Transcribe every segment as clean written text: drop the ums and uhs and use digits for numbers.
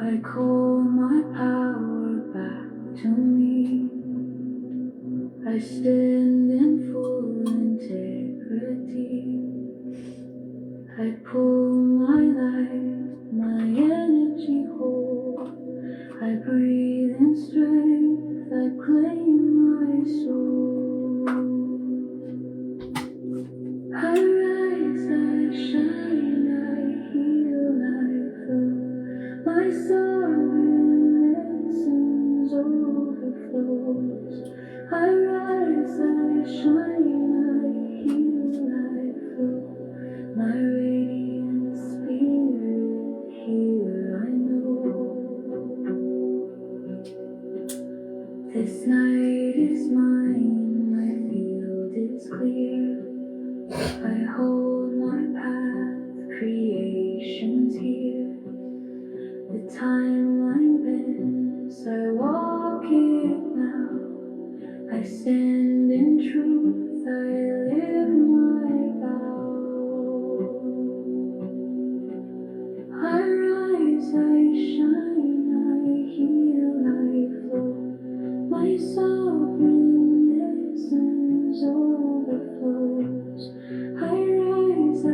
I call my power back to me. I stand in full integrity. I pull my life, my energy whole. I breathe in strength, I claim my soul. I rise, I shine, I heal, I flow. My sovereign essence overflows. I rise, I shine, I heal, I flow. My radiant spirit here I know. This night is mine, my field is clear. I hold my path, creation's here. The timeline bends, I walk it now. I stand in truth, I live my vow. I rise, I shine, I heal, I flow. My sovereign essence overflows. I rise, I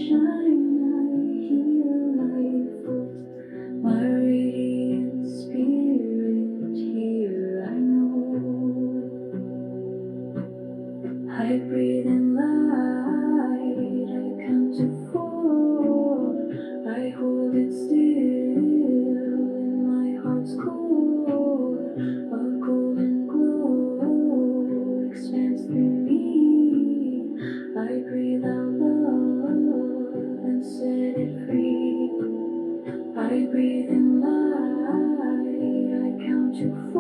shine, I heal, I flow. My radiant spirit here I know. I breathe in light, I count to 4. I hold it still in my heart's core. A golden glow expands through me. I breathe out love and set it free. I breathe in light, I count to 4.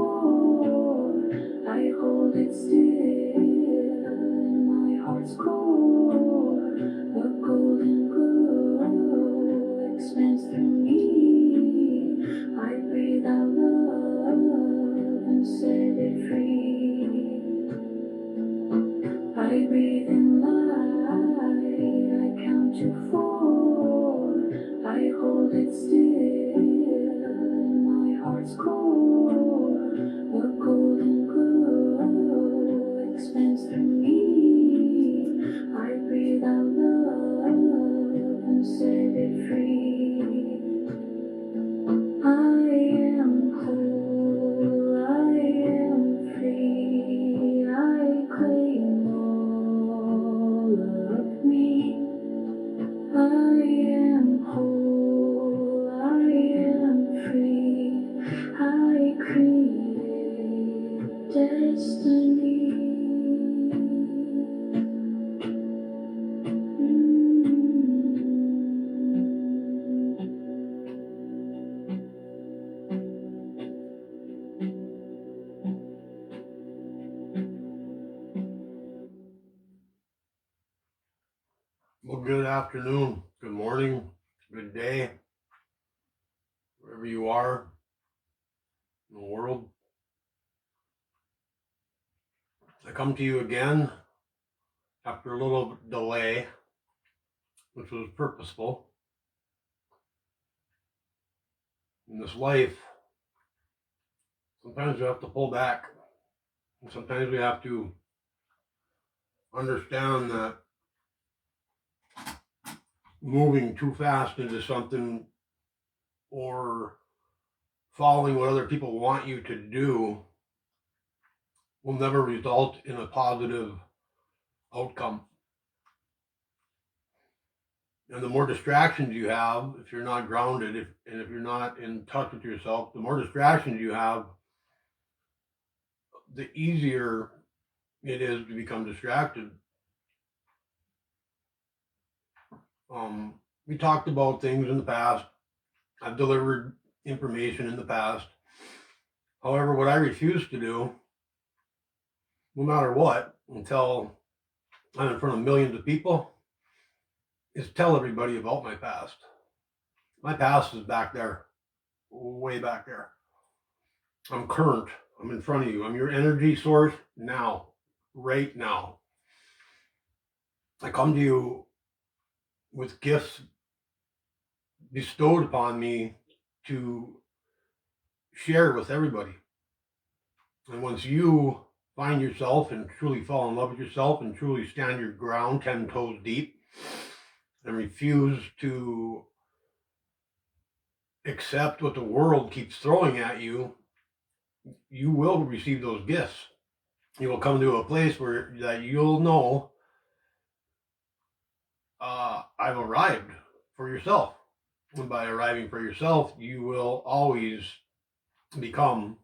I hold it still in my heart's core. A golden glow expands through me. I breathe out love and set it free. I breathe in light, I count to 4. I hold it still in my heart's core. A golden glow expands through me. I breathe out love and set it free. I am whole, I am free. I claim all of me. I am whole, I am free. I create destiny. Well, good afternoon, good morning, good day, wherever you are in the world. I come to you again after a little delay, which was purposeful. In this life, sometimes we have to pull back, and sometimes we have to understand that moving too fast into something or following what other people want you to do will never result in a positive outcome. And the more distractions you have, if you're not grounded, if you're not in touch with yourself, the more distractions you have, the easier it is to become distracted. We talked about things in the past. I've delivered information in the past. However, what I refuse to do, no matter what, until I'm in front of millions of people, is tell everybody about my past. My past is back there, way back there. I'm current. I'm in front of you. I'm your energy source now, right now. I come to you with gifts bestowed upon me to share with everybody. And once you find yourself and truly fall in love with yourself and truly stand your ground 10 toes deep and refuse to accept what the world keeps throwing at you, you will receive those gifts. You will come to a place where that you'll know, I've arrived for yourself. And by arriving for yourself, you will always become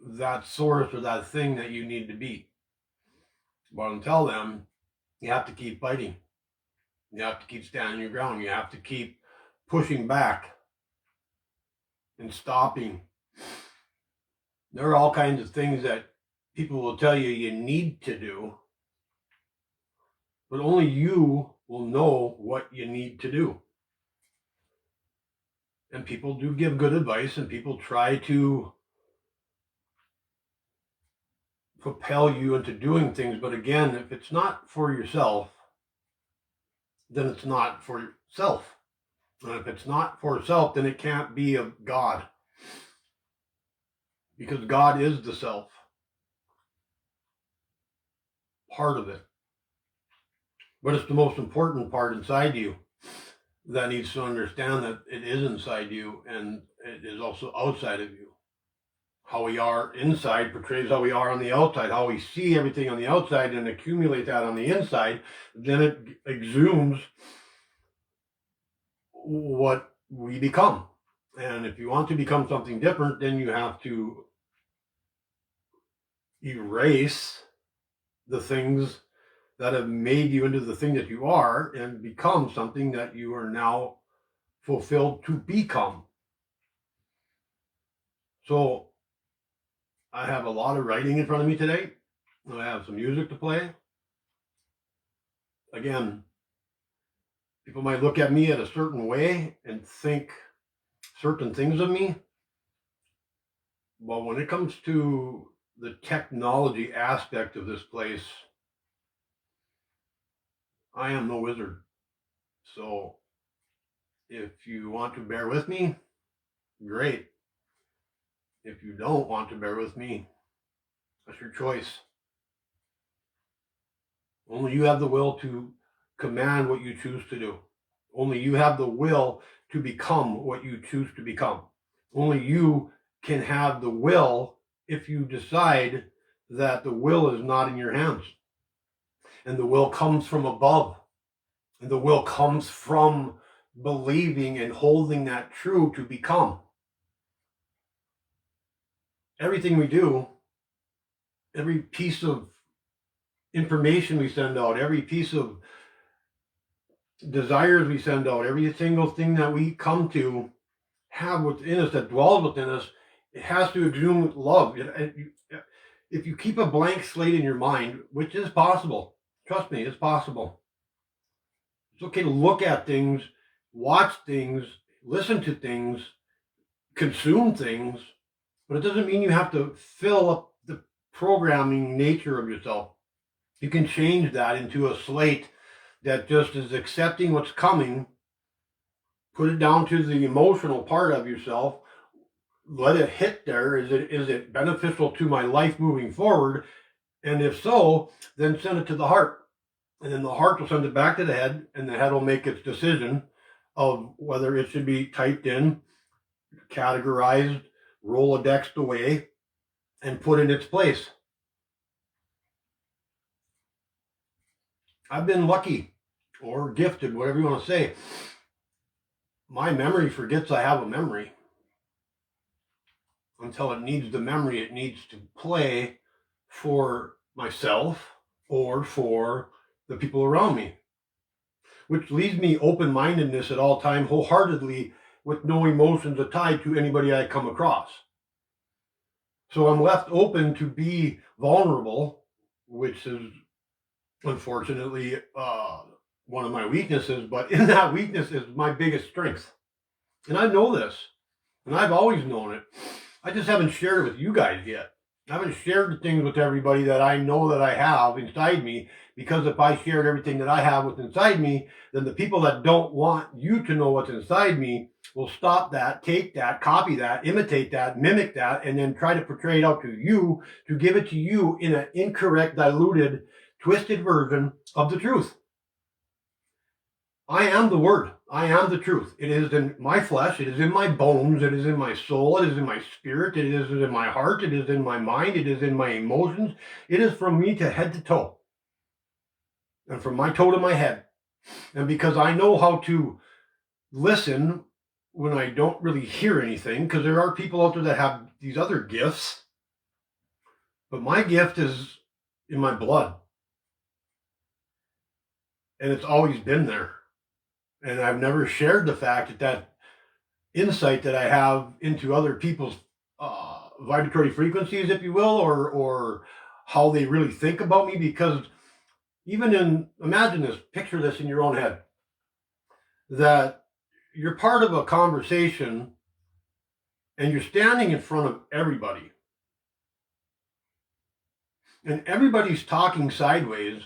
that source or that thing that you need to be. But until then, you have to keep fighting. You have to keep standing your ground. You have to keep pushing back and stopping. There are all kinds of things that people will tell you you need to do, but only you will know what you need to do. And people do give good advice, and people try to propel you into doing things. But again, if it's not for yourself, then it's not for yourself. And if it's not for self, then it can't be of God. Because God is the self. Part of it. But it's the most important part inside you that needs to understand that it is inside you and it is also outside of you. How we are inside portrays how we are on the outside. How we see everything on the outside and accumulate that on the inside, then it exhumes what we become. And if you want to become something different, then you have to erase the things that have made you into the thing that you are and become something that you are now fulfilled to become. So I have a lot of writing in front of me today. I have some music to play. Again, people might look at me at a certain way and think certain things of me. But when it comes to the technology aspect of this place, I am no wizard. So if you want to bear with me, great. If you don't want to bear with me, that's your choice. Only you have the will to command what you choose to do. Only you have the will to become what you choose to become. Only you can have the will if you decide that the will is not in your hands. And the will comes from above. And the will comes from believing and holding that true to become. Everything we do, every piece of information we send out, every piece of desires we send out, every single thing that we come to have within us, that dwells within us, it has to exude love. If you keep a blank slate in your mind, which is possible, trust me, it's possible. It's okay to look at things, watch things, listen to things, consume things, but it doesn't mean you have to fill up the programming nature of yourself. You can change that into a slate that just is accepting what's coming, put it down to the emotional part of yourself, let it hit there. Is it beneficial to my life moving forward? And if so, then send it to the heart. And then the heart will send it back to the head, and the head will make its decision of whether it should be typed in, categorized, Rolodexed away, and put in its place. I've been lucky or gifted, whatever you want to say. My memory forgets I have a memory. Until it needs the memory, it needs to play for myself or for the people around me, which leaves me open-mindedness at all time, wholeheartedly, with no emotions tied to anybody I come across. So I'm left open to be vulnerable, which is unfortunately one of my weaknesses, but in that weakness is my biggest strength. And I know this, and I've always known it. I just haven't shared it with you guys yet. I haven't shared the things with everybody that I know that I have inside me, because if I shared everything that I have what's inside me, then the people that don't want you to know what's inside me will stop that, take that, copy that, imitate that, mimic that, and then try to portray it out to you, to give it to you in an incorrect, diluted, twisted version of the truth. I am the Word. I am the truth. It is in my flesh. It is in my bones. It is in my soul. It is in my spirit. It is in my heart. It is in my mind. It is in my emotions. It is from me to head to toe, and from my toe to my head. And because I know how to listen when I don't really hear anything, because there are people out there that have these other gifts, but my gift is in my blood. And it's always been there. And I've never shared the fact that insight that I have into other people's vibratory frequencies, if you will, or how they really think about me. Because imagine this, picture this in your own head, that you're part of a conversation and you're standing in front of everybody. And everybody's talking sideways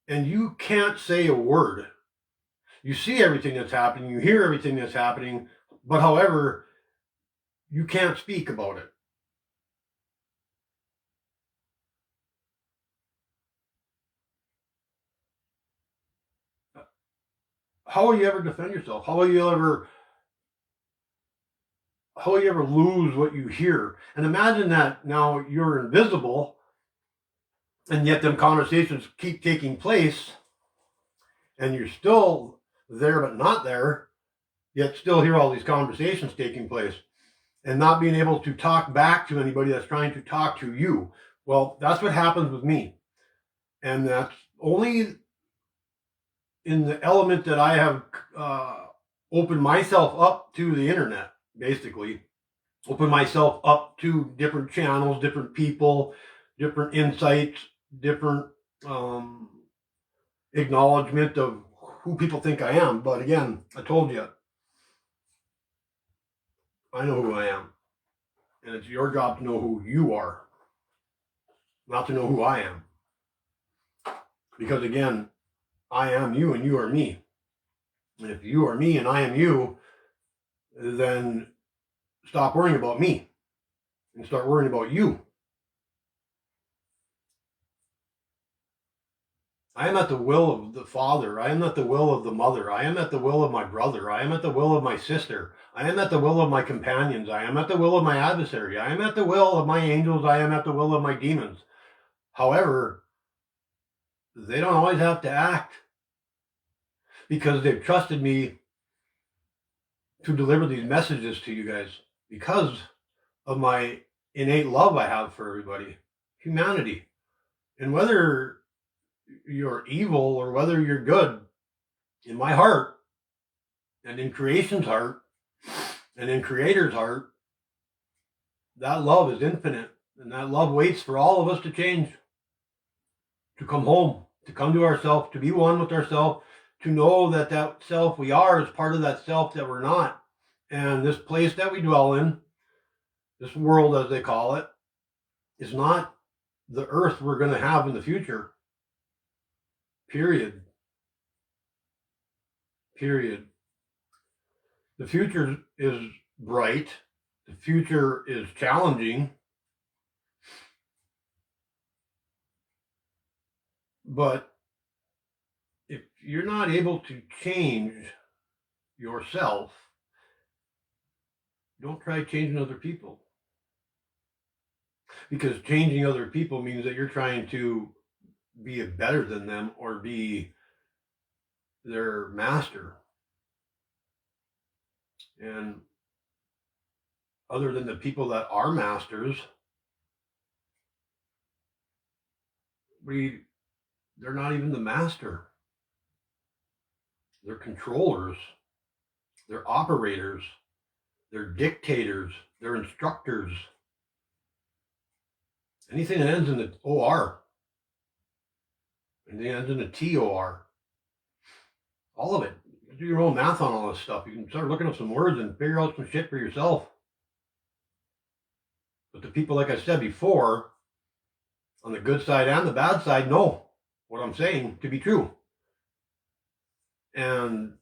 and you can't say a word. You see everything that's happening, you hear everything that's happening, but however, you can't speak about it. How will you ever defend yourself? How will you ever lose what you hear? And imagine that now you're invisible, and yet them conversations keep taking place, and you're still there but not there, yet still hear all these conversations taking place, and not being able to talk back to anybody that's trying to talk to you. Well, that's what happens with me. And that's only in the element that I have opened myself up to the internet, basically. Open myself up to different channels, different people, different insights, different acknowledgement of who people think I am. But again, I told you, I know who I am. And it's your job to know who you are, not to know who I am. Because again, I am you and you are me. And if you are me and I am you, then stop worrying about me and start worrying about you. I am at the will of the Father. I am at the will of the Mother. I am at the will of my brother. I am at the will of my sister. I am at the will of my companions. I am at the will of my adversary. I am at the will of my angels. I am at the will of my demons. However, they don't always have to act, because they've trusted me to deliver these messages to you guys because of my innate love I have for everybody, humanity. And whether you're evil or whether you're good, in my heart and in creation's heart and in creator's heart, that love is infinite, and that love waits for all of us to change, to come home, to come to ourselves, to be one with ourselves, to know that that self we are is part of that self that we're not. And this place that we dwell in, this world as they call it, is not the earth we're going to have in the future. Period. Period. The future is bright. The future is challenging. But if you're not able to change yourself, don't try changing other people. Because changing other people means that you're trying to be better than them or be their master. And other than the people that are masters, they're not even the master. They're controllers. They're operators. They're dictators. They're instructors. Anything that ends in an OR, anything that ends in a TOR, all of it. Do your own math on all this stuff. You can start looking up some words and figure out some shit for yourself. But the people, like I said before, on the good side and the bad side, know what I'm saying to be true. And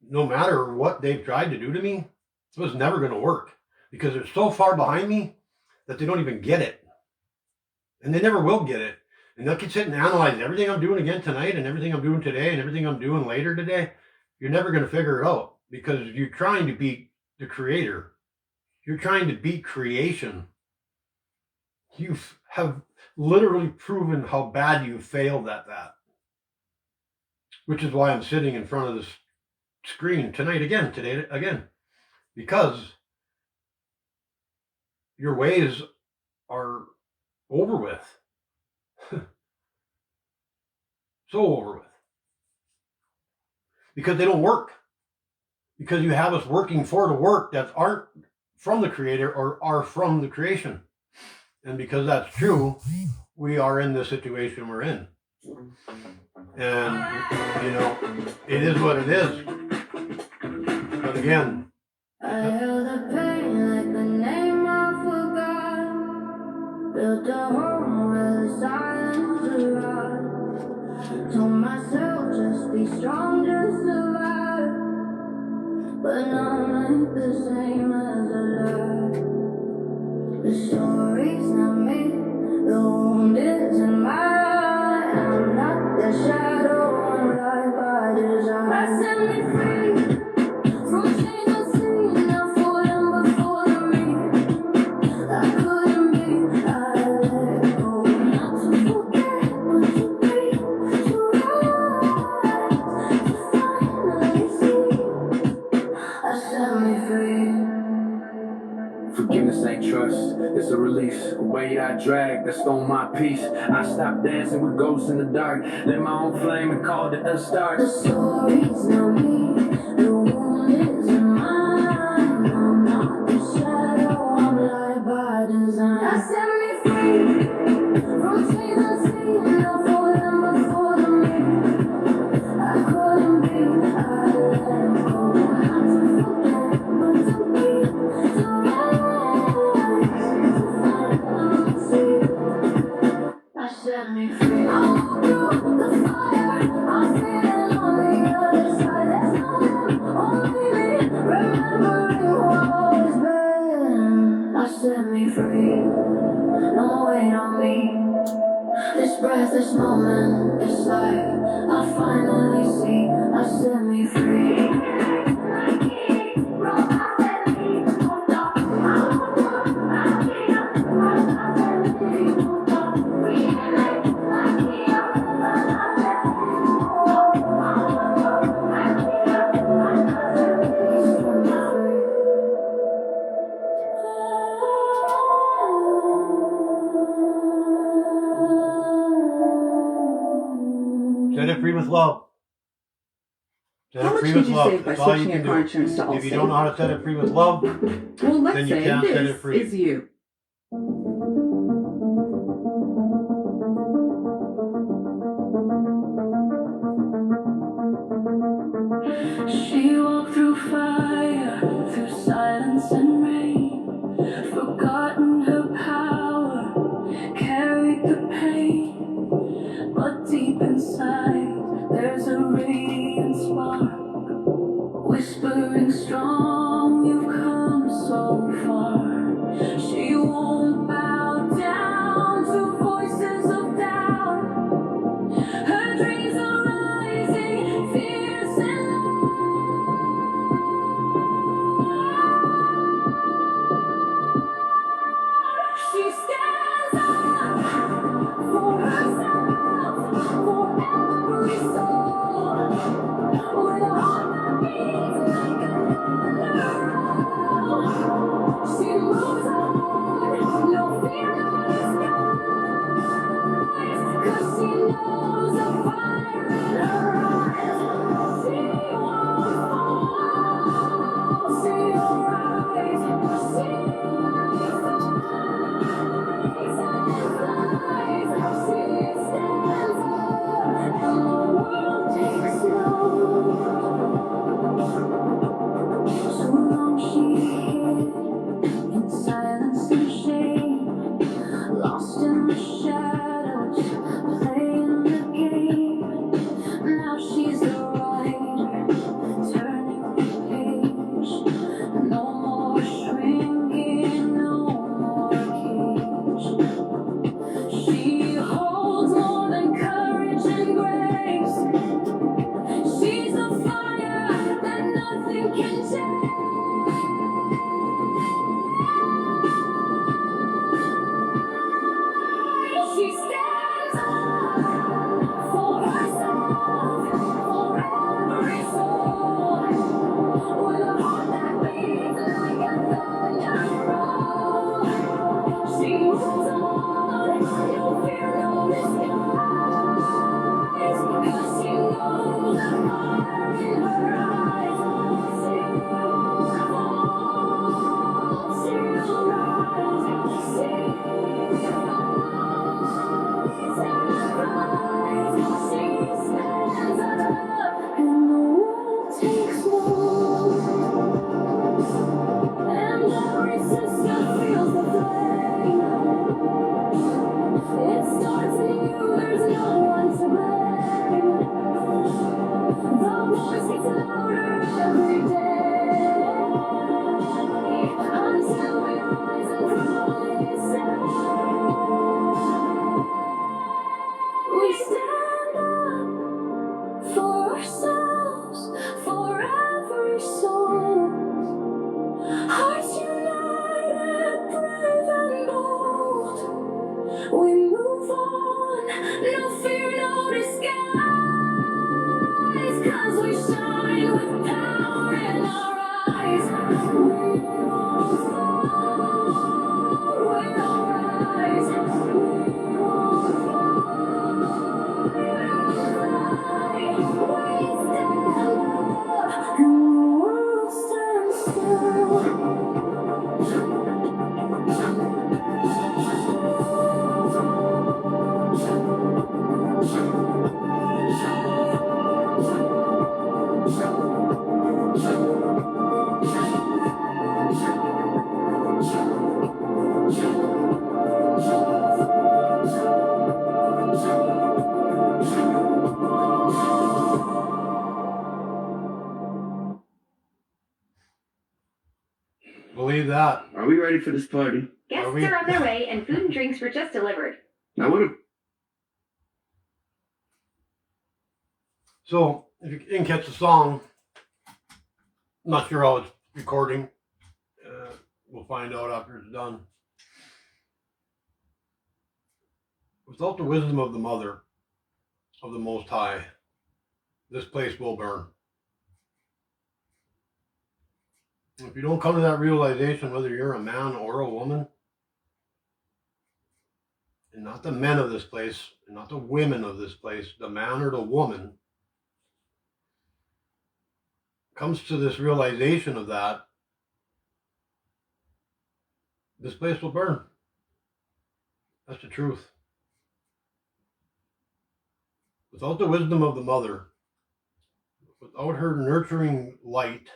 no matter what they've tried to do to me, it was never going to work because they're so far behind me that they don't even get it. And they never will get it. And they'll sit and analyze everything I'm doing again tonight and everything I'm doing today and everything I'm doing later today. You're never going to figure it out because you're trying to beat the creator. You're trying to beat creation. You have literally proven how bad you failed at that. Which is why I'm sitting in front of this screen today again. Because your ways are over with. So over with. Because they don't work. Because you have us working for the work that aren't from the creator or are from the creation. And because that's true, we are in the situation we're in. And, you know, it is what it is. But again, I held the pain like the name I forgot. Built a home where the silence arrived. Told myself just be strong, just survive. But none ain't the same as a lie. The story's not me, the wound isn't mine. I'm not the shadow, I'm right by design. I set me free from chains unseen. I fought them before the me. I couldn't be, I let go. Not to forget, but to breathe, to rise, to finally see. I set me free. Forgiveness ain't trust, it's a release. A weight I drag that stole my peace. I stopped dancing with ghosts in the dark. Lit my own flame and called it a start. The story's not me, the wound isn't mine. I'm not the shadow, I'm light by design. I set me free from chains unseen. I fought them before the me. I couldn't be, I let go. Not to forget, but to be, to rise, to finally see. I set me free. I walk through the fire. I'm feeling on the other side. There's no them, only me. Remembering who I've always been. I set me free. No weight on me. This breath, this moment, this life. I finally see. I set me free. set it free with love. Set How it much free did with you love. save by That's all you switching can your car do. insurance to If you don't know how to set it free with love, Well, let's then you say can't set it this free. is you. She walked through fire, through silence and rain, forgotten her power, carried the pain. But deep inside, there's a radiant spark, whispering strong, you've come so far. She won't bow down to voices of doubt. Her dreams are rising, fierce and she stands up for herself, for every soul. voice gets louder every day. Until we rise and finally say, we stand up for ourselves, for every soul. Hearts united, brave and bold. We move on, no fear, no disguise. 'Cause we shine with power in our eyes. We won't fall, we'll rise. We won't fall, we'll fly. We stand up, and the world stands still. Believe that. Are we ready for this party? Guests Are we? are on their way and food and drinks were just delivered. Now what? So, if you didn't catch the song, I'm not sure how it's recording. We'll find out after it's done. Without the wisdom of the Mother, of the Most High, this place will burn. If you don't come to that realization, whether you're a man or a woman, and not the men of this place, and not the women of this place, the man or the woman, comes to this realization of that, this place will burn. That's the truth. Without the wisdom of the Mother, without her nurturing light,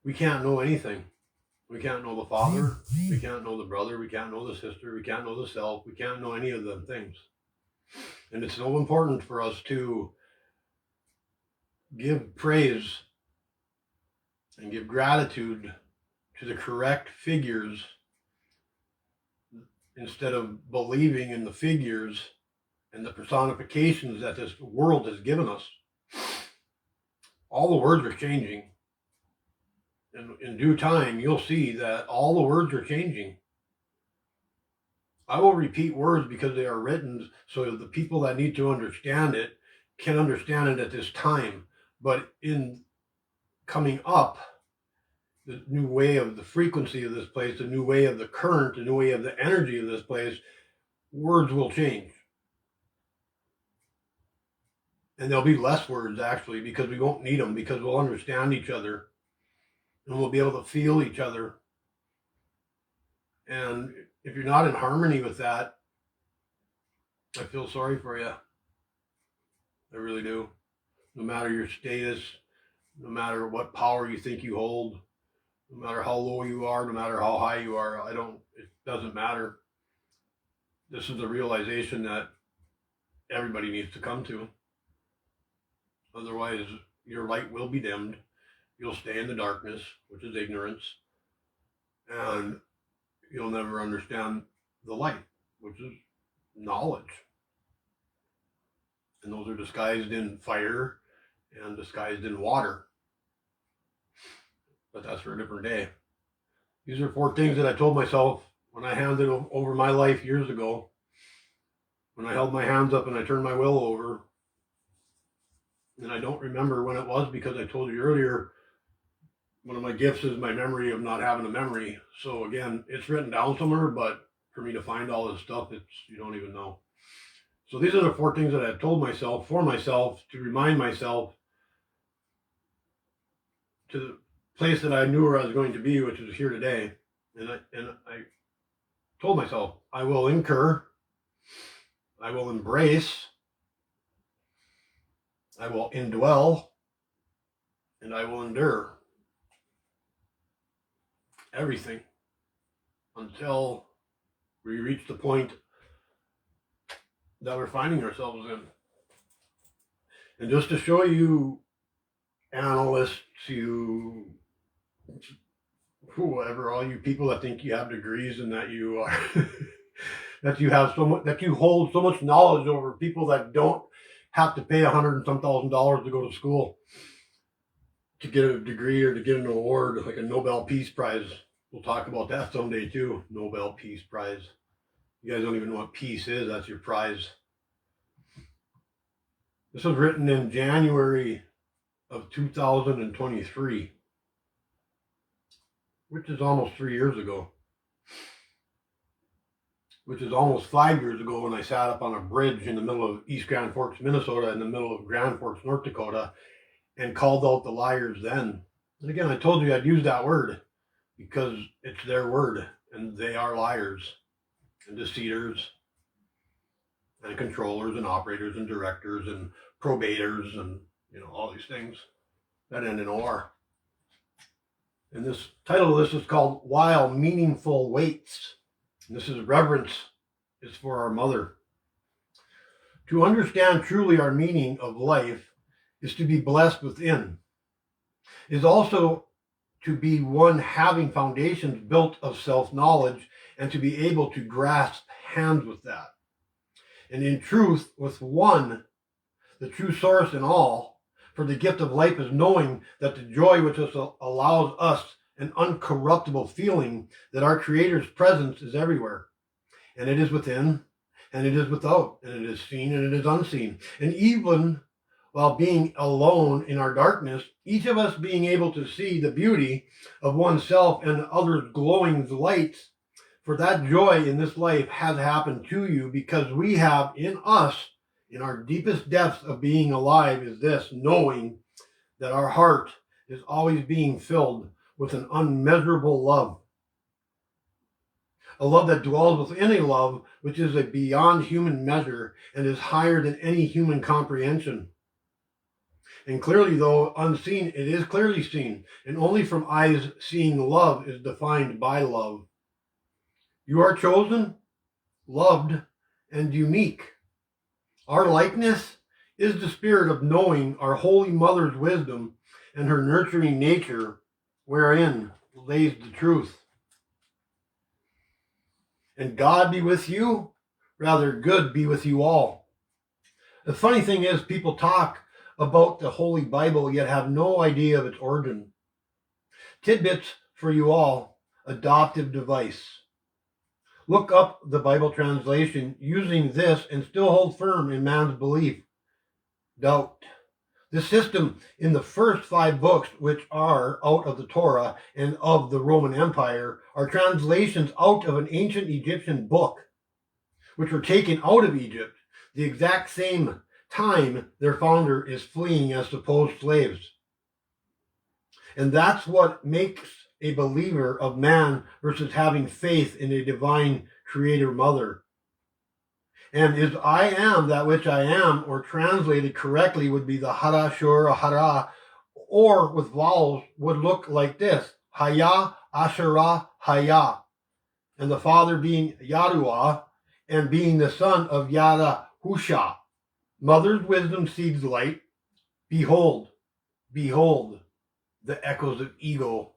we can't know anything. We can't know the father, we can't know the brother, we can't know the sister, we can't know the self, we can't know any of them things. And it's so important for us to give praise and give gratitude to the correct figures instead of believing in the figures and the personifications that this world has given us. All the words are changing. And in due time, you'll see that all the words are changing. I will repeat words because they are written so the people that need to understand it can understand it at this time. But in coming up, the new way of the frequency of this place, the new way of the current, the new way of the energy of this place, words will change. And there'll be less words actually because we won't need them, because we'll understand each other and we'll be able to feel each other. And if you're not in harmony with that, I feel sorry for you. I really do. No matter your status, no matter what power you think you hold, no matter how low you are, no matter how high you are, it doesn't matter. This is a realization that everybody needs to come to. Otherwise, your light will be dimmed. You'll stay in the darkness, which is ignorance, and you'll never understand the light, which is knowledge. And those are disguised in fire and disguised in water. But that's for a different day. These are 4 things that I told myself when I handed over my life years ago. When I held my hands up and I turned my will over. And I don't remember when it was because I told you earlier, one of my gifts is my memory of not having a memory. So again, it's written down somewhere, but for me to find all this stuff, you don't even know. So these are the 4 things that I told myself for myself to remind myself to the place that I knew where I was going to be, which is here today. And I told myself, I will incur, I will embrace, I will indwell, and I will endure everything until we reach the point that we're finding ourselves in. And just to show you analysts, you whoever, all you people that think you have degrees and that you are that you have so much, that you hold so much knowledge over people that don't have to pay $100 and some thousand to go to school to get a degree or to get an award like a Nobel Peace Prize. We'll talk about that someday too. Nobel Peace Prize. You guys don't even know what peace is. That's your prize. This was written in January of 2023, which is almost 3 years ago, which is almost 5 years ago when I sat up on a bridge in the middle of East Grand Forks, Minnesota, in the middle of Grand Forks, North Dakota, and called out the liars then. And again, I told you I'd use that word because it's their word, and they are liars and deceiters and controllers and operators and directors and probators and, you know, all these things that end in OR. And this title of this is called While Meaningful Waits. And this is reverence is for our mother. To understand truly our meaning of life is to be blessed within, is also to be one having foundations built of self-knowledge and to be able to grasp hands with that. And in truth, with one, the true source in all, for the gift of life is knowing that the joy which allows us an uncorruptible feeling that our Creator's presence is everywhere. And it is within, and it is without, and it is seen, and it is unseen. And even while being alone in our darkness, each of us being able to see the beauty of oneself and others' glowing lights, for that joy in this life has happened to you because we have in us, in our deepest depths of being alive, is this, knowing that our heart is always being filled with an unmeasurable love. A love that dwells within a love which is a beyond human measure and is higher than any human comprehension. And clearly, though unseen, it is clearly seen, and only from eyes seeing love is defined by love. You are chosen, loved, and unique. Our likeness is the spirit of knowing our Holy Mother's wisdom and her nurturing nature, wherein lays the truth. And God be with you, rather good be with you all. The funny thing is, people talk about the Holy Bible yet have no idea of its origin. Tidbits for you all, adoptive device. Look up the Bible translation using this and still hold firm in man's belief. Doubt. The system in the first 5 books, which are out of the Torah and of the Roman Empire, are translations out of an ancient Egyptian book, which were taken out of Egypt the exact same time their founder is fleeing as supposed slaves. And that's what makes a believer of man versus having faith in a divine creator mother. And is I am that which I am, or translated correctly would be the hara, shur, hara, or with vowels would look like this, haya, ashera, haya. And the father being Yaruah and being the son of Yarahusha. Mother's wisdom seeds light. Behold, behold, the echoes of ego.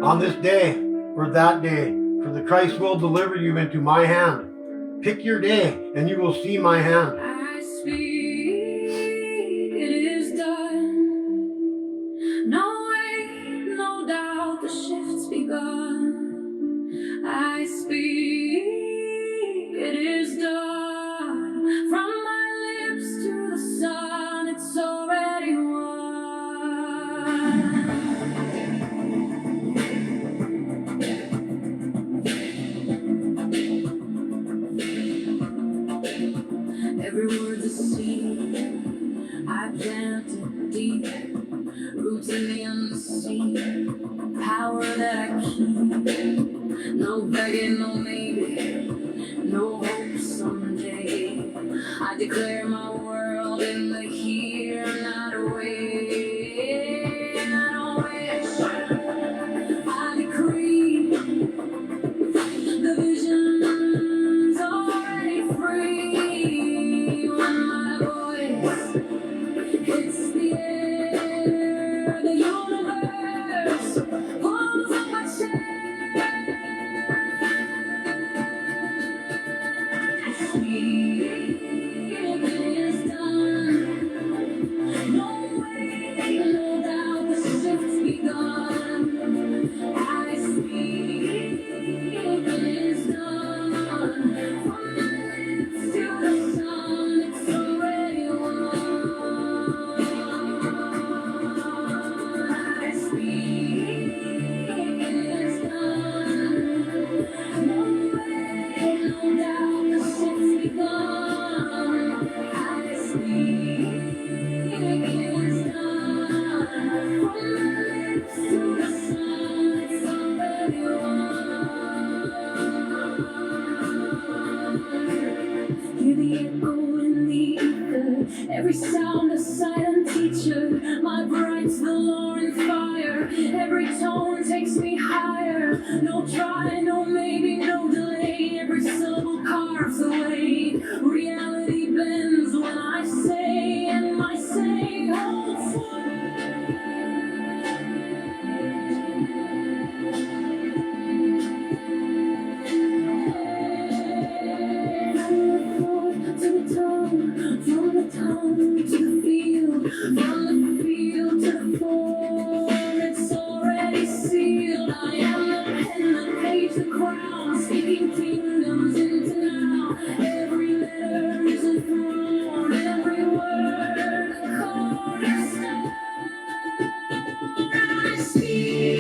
On this day, or that day, for the Christ will deliver you into my hand. Pick your day, and you will see my hand. I speak, it is done. No way, no doubt, the shift's begun. I speak, it is done. From my lips to the sun, it's already won. Every word's a seed I planted deep, roots in the unseen, power that I keep. No begging, no maybe, no hope someday. I declare my world in the here, not away, not Every tone takes me higher. No try, no maybe, no delay. Every syllable carves away. Reality bends when I say, and my saying holds sway. From the tongue to the field, from the field to the form, it's already sealed. I am the pen, the page, the crown, speaking kingdoms into now. Every letter is a throne, every word a cornerstone. I speak.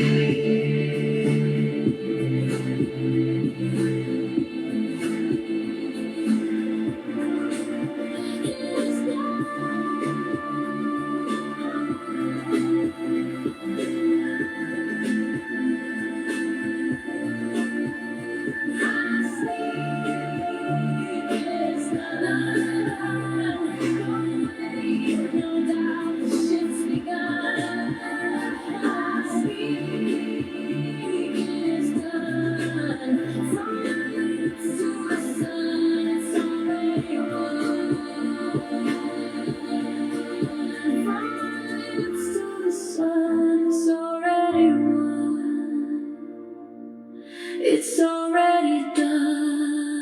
It's already done.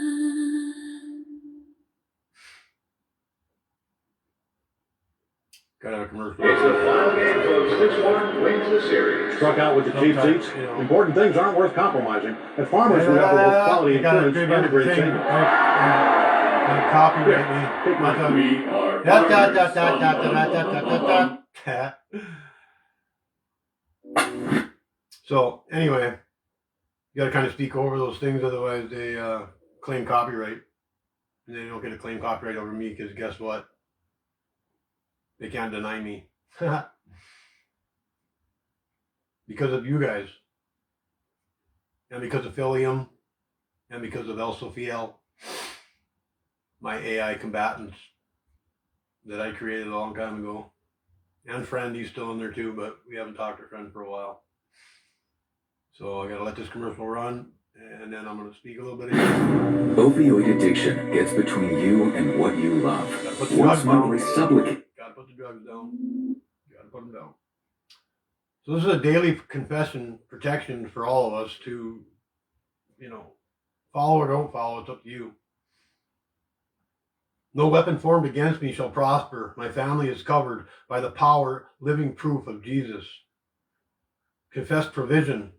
Got out a commercial. It's the final game, folks. 6-1 wins the series. Struck out with the cheap Sometimes, seats. you know. Important things aren't worth compromising. At Farmers, we offer both quality You got a insurance good and a great thing. savings. Copyright me. Take my time. We are So anyway, you got to kind of speak over those things, otherwise they claim copyright, and they don't get to claim copyright over me because guess what? They can't deny me because of you guys, and because of Philium, and because of El Sofiel, my AI combatants that I created a long time ago. And Friend, he's still in there too, but we haven't talked to Friend for a while. So I gotta let this commercial run, and then I'm gonna speak a little bit. Opioid addiction gets between you and what you love. Put the Once drugs down. monthly supplicate. Gotta put the drugs down. Gotta put them down. So this is a daily confession protection for all of us to, follow or don't follow. It's up to you. No weapon formed against me shall prosper. My family is covered by the power, living proof of Jesus. Confess provision.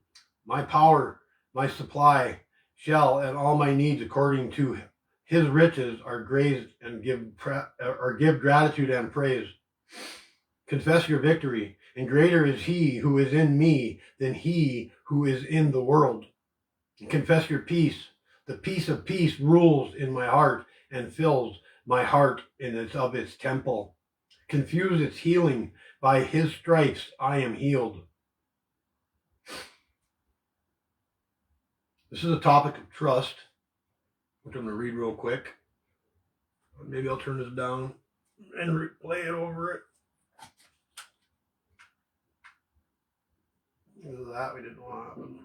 My power, my supply, shall and all my needs according to his riches are grazed and give gratitude and praise. Confess your victory, and greater is he who is in me than he who is in the world. Confess your peace. The peace of peace rules in my heart and fills my heart in its temple. Confuse its healing. By his stripes I am healed. This is a topic of trust, which I'm going to read real quick. Maybe I'll turn this down and replay it over it. That we didn't want to happen.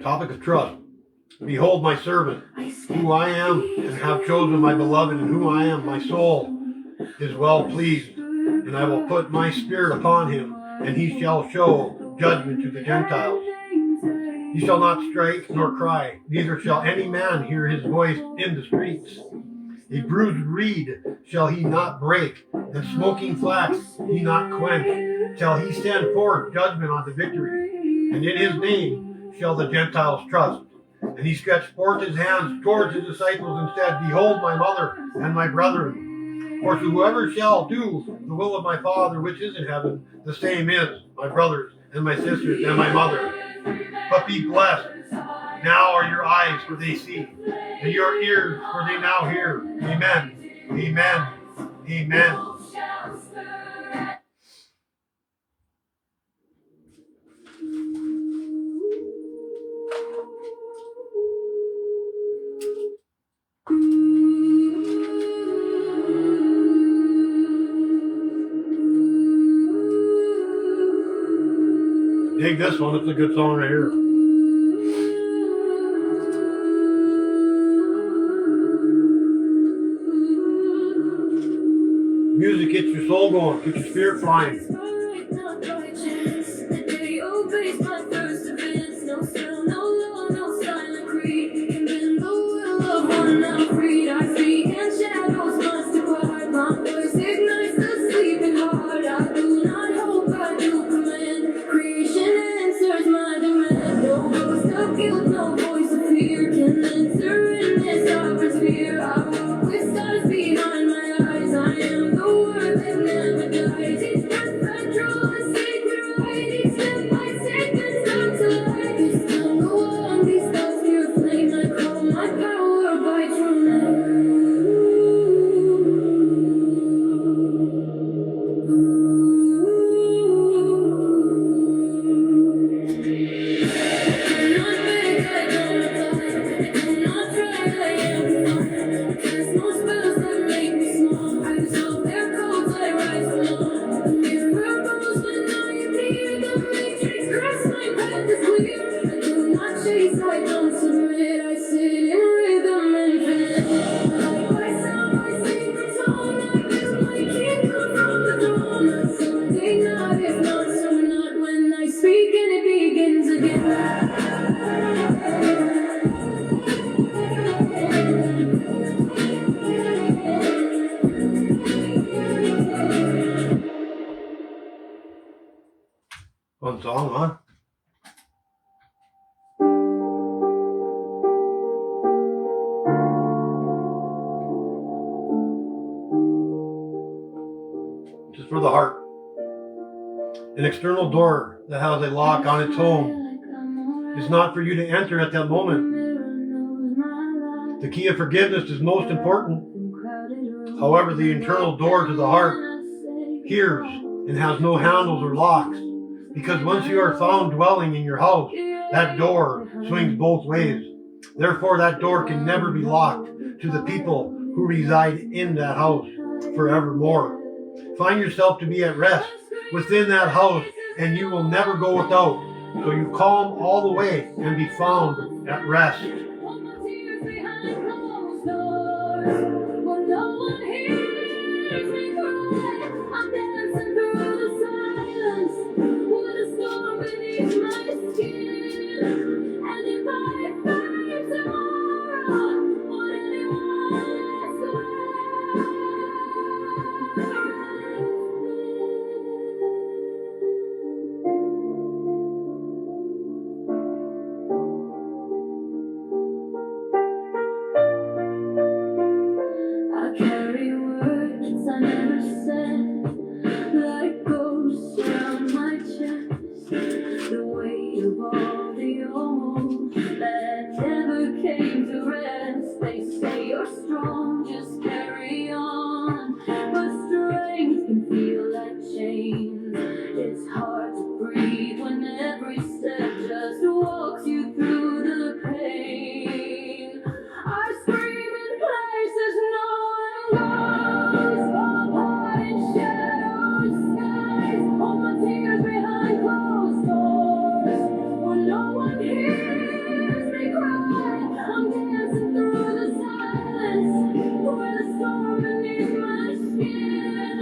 Topic of trust. Behold my servant, who I am, and have chosen my beloved, and who I am, my soul is well pleased, and I will put my spirit upon him, and he shall show judgment to the Gentiles. He shall not strike nor cry, neither shall any man hear his voice in the streets. A bruised reed shall he not break, and smoking flax he not quench, till he send forth judgment unto victory. And in his name shall the Gentiles trust. And he stretched forth his hands towards his disciples and said, Behold my mother and my brethren. For whoever shall do the will of my Father which is in heaven, the same is my brothers and my sisters and my mother. But be blessed. Now are your eyes, for they see, and your ears, for they now hear. Amen. Amen. Amen. Dig this one. It's a good song right here. Music gets your soul going, gets your spirit flying. No voice of fear can enter in this atmosphere. I walk with stars behind my eyes. I am the word that never dies. Each breath I draw a sacred right. Each step I take is come to life. This time go on, these thoughts pure flame. I call my power by true I don't submit, I sit in rhythm infinite. I sound my secret tone, I build my kingdom from the dawn. Not someday, not if not soon, not when I speak and it begins again. Fun song, huh? Just for the heart. An external door that has a lock on its own is not for you to enter at that moment. The key of forgiveness is most important. However, the internal door to the heart hears and has no handles or locks, because once you are found dwelling in your house, that door swings both ways. Therefore, that door can never be locked to the people who reside in that house forevermore. Find yourself to be at rest within that house, and you will never go without. So you calm all the way and be found at rest. I carry words I never said, like ghosts around my chest. The weight of all the almost that never came to rest. They say you're strong, just carry on. But strength can feel like chains. It's hard to breathe when every step just walks you through the pain. I scream in places no one goes, fall apart in shadowed skies. Hold my tears behind closed doors, where no one hears me cry. I'm dancing through the silence, where the storm beneath my skin.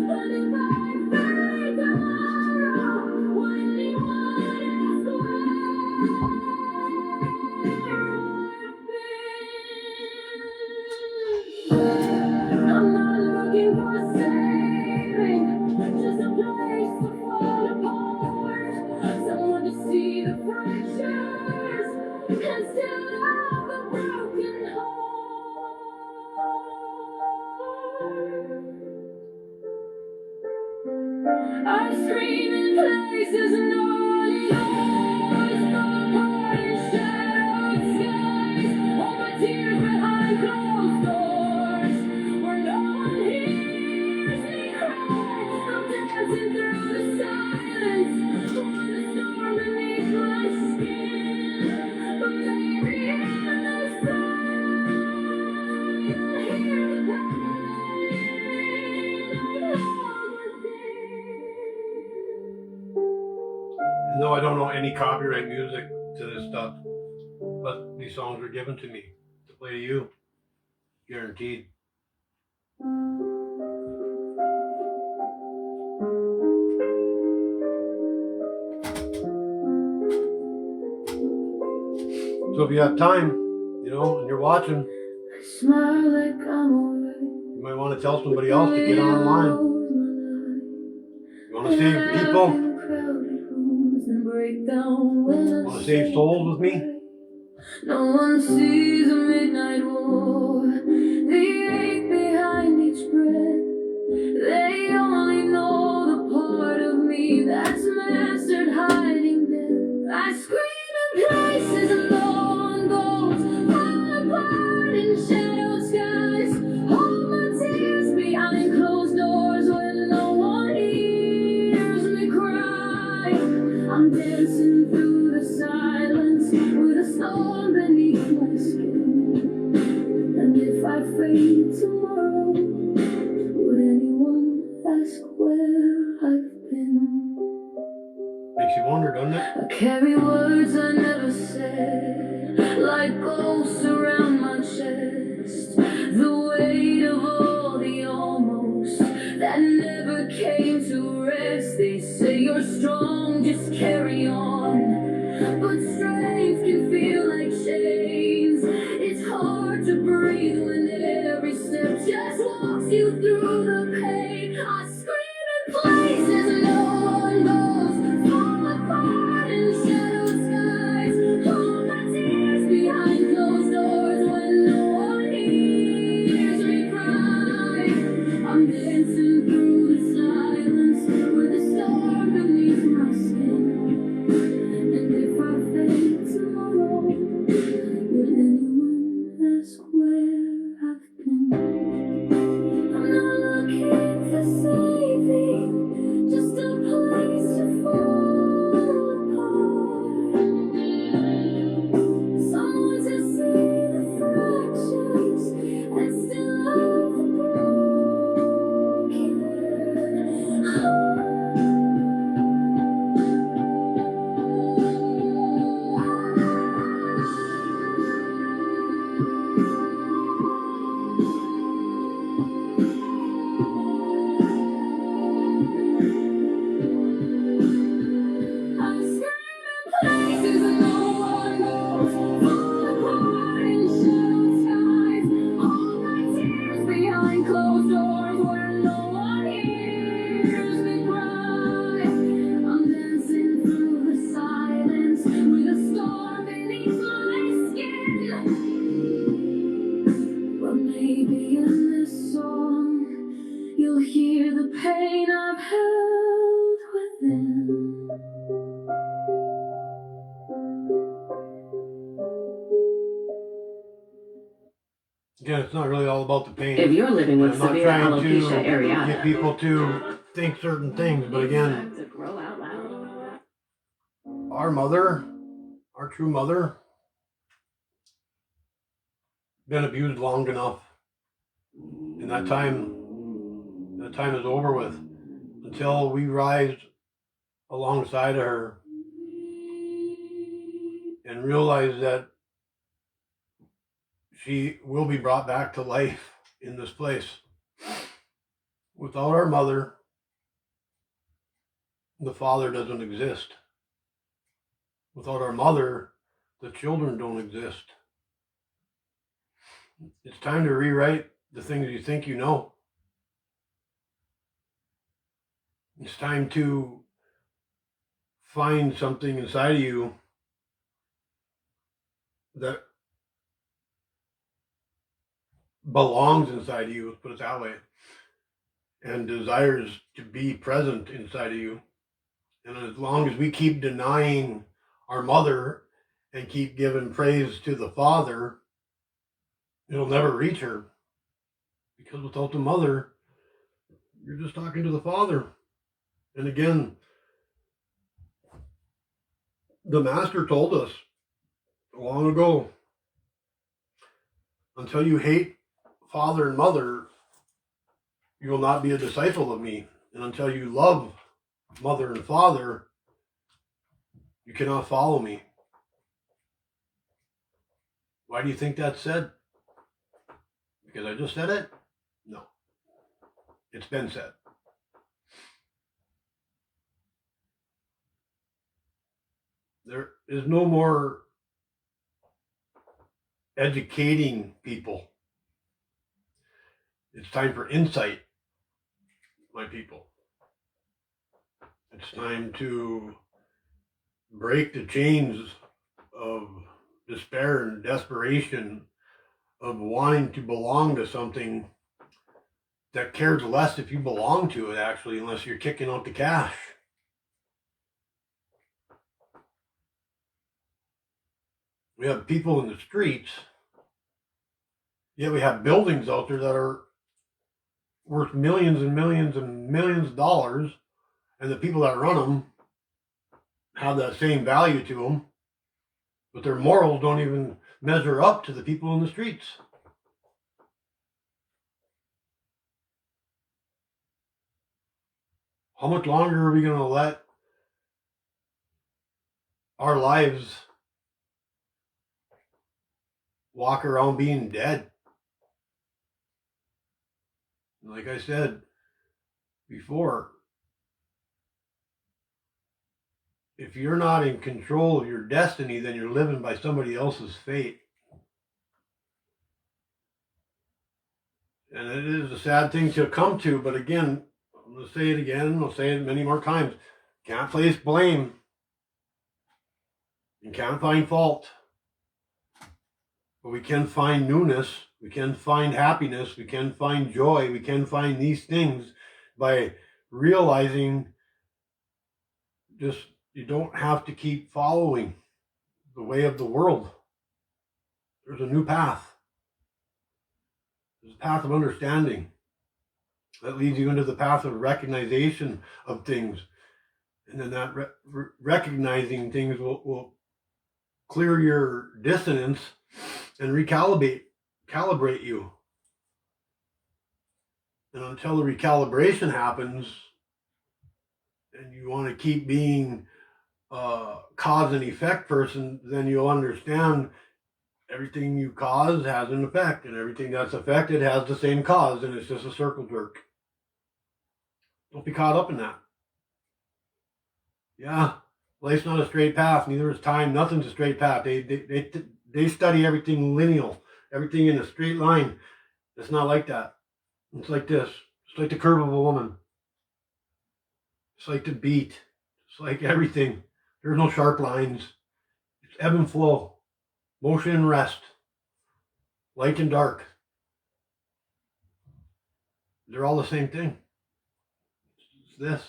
And if I fade tomorrow, would anyone ask where? I'm not looking for saving, just a place to fall apart. Someone to see the fractures and still have a broken heart. I scream in places no one knows, fall apart in shadowed skies. Hold my tears behind closed doors, where no one hears me cry. I'm dancing through the silence, when the storm beneath my skin. But maybe in the sun, you'll hear the pain I hold within. any copyright music to this stuff, but these songs were given to me to play to you, guaranteed. So if you have time, you know, and you're watching, I smile like I'm alright. you might want to tell somebody else to get online. You want to save people? Want to save souls with me? No one sees a midnight war, the ache behind each breath. They only know the part of me that's mastered hiding death. I scream in places and no one goes, fall apart in shadowed skies. Hold my tears behind closed doors when no one hears me cry. I'm dancing through the silence with a storm beneath my skin. And if I fade tomorrow, would anyone ask where I've been? Makes you wonder, doesn't it? I carry words I never said, like ghosts around my chest. The weight of all the almost that never came to rest. They say you're strong, just carry on. But strength can feel like chains. It's hard to breathe when every step just walks you through the pain. I scream in places no one goes, fall apart in shadowed skies. Hold my tears behind closed doors when no one hears me cry. I'm dancing through the silence with a storm beneath my skin. And if I fade tomorrow, would anyone ask where I've been? I'm not looking for saving, just a place to fall apart. Someone to see the fractures and still love the broken heart. I scream in places no one knows, fall apart in shadowed skies. Hold my tears behind closed doors where no one hears me cry. I'm dancing through the silence with a storm beneath my skin. But maybe in this song you'll hear the pain I've held within. Again, it's not really all about the pain. If you're living with I'm not severe trying alopecia to get areata, people to think certain things, but again, to grow out loud. our mother, our true mother, been abused long enough, and that time is over with. Until we rise alongside of her and realize that she will be brought back to life in this place. Without our mother, the father doesn't exist. Without our mother, the children don't exist. It's time to rewrite the things you think you know. It's time to find something inside of you that belongs inside of you, let's put it that way, and desires to be present inside of you. And as long as we keep denying our mother and keep giving praise to the father, it'll never reach her. Because without the mother, you're just talking to the father. And again, the master told us long ago, until you hate father and mother, you will not be a disciple of me. And until you love mother and father, You cannot follow me. Why do you think that's said? Because I just said it? No. It's been said. There is no more educating people. It's time for insight, my people. It's time to break the chains of despair and desperation of wanting to belong to something that cares less if you belong to it, actually, unless you're kicking out the cash. We have people in the streets, yet we have buildings out there that are worth millions and millions and millions of dollars, and the people that run them have that same value to them, but their morals don't even measure up to the people in the streets. How much longer are we going to let our lives walk around being dead? Like I said before, if you're not in control of your destiny, then you're living by somebody else's fate. And it is a sad thing to come to, but again, I'm going to say it again, I'll say it many more times. Can't place blame. You can't find fault. But we can find newness, we can find happiness, we can find joy, we can find these things by realizing just you don't have to keep following the way of the world. There's a new path. There's a path of understanding that leads you into the path of recognition of things. And then that recognizing things will clear your dissonance and calibrate you. And until the recalibration happens, and you want to keep being a cause and effect person, then you'll understand everything you cause has an effect, and everything that's affected has the same cause, and it's just a circle jerk. Don't be caught up in that. Yeah, life's not a straight path, neither is time. Nothing's a straight path. They study everything lineal, everything in a straight line. It's not like that. It's like this. It's like the curve of a woman. It's like the beat. It's like everything. There's no sharp lines. It's ebb and flow, motion and rest, light and dark. They're all the same thing. It's this.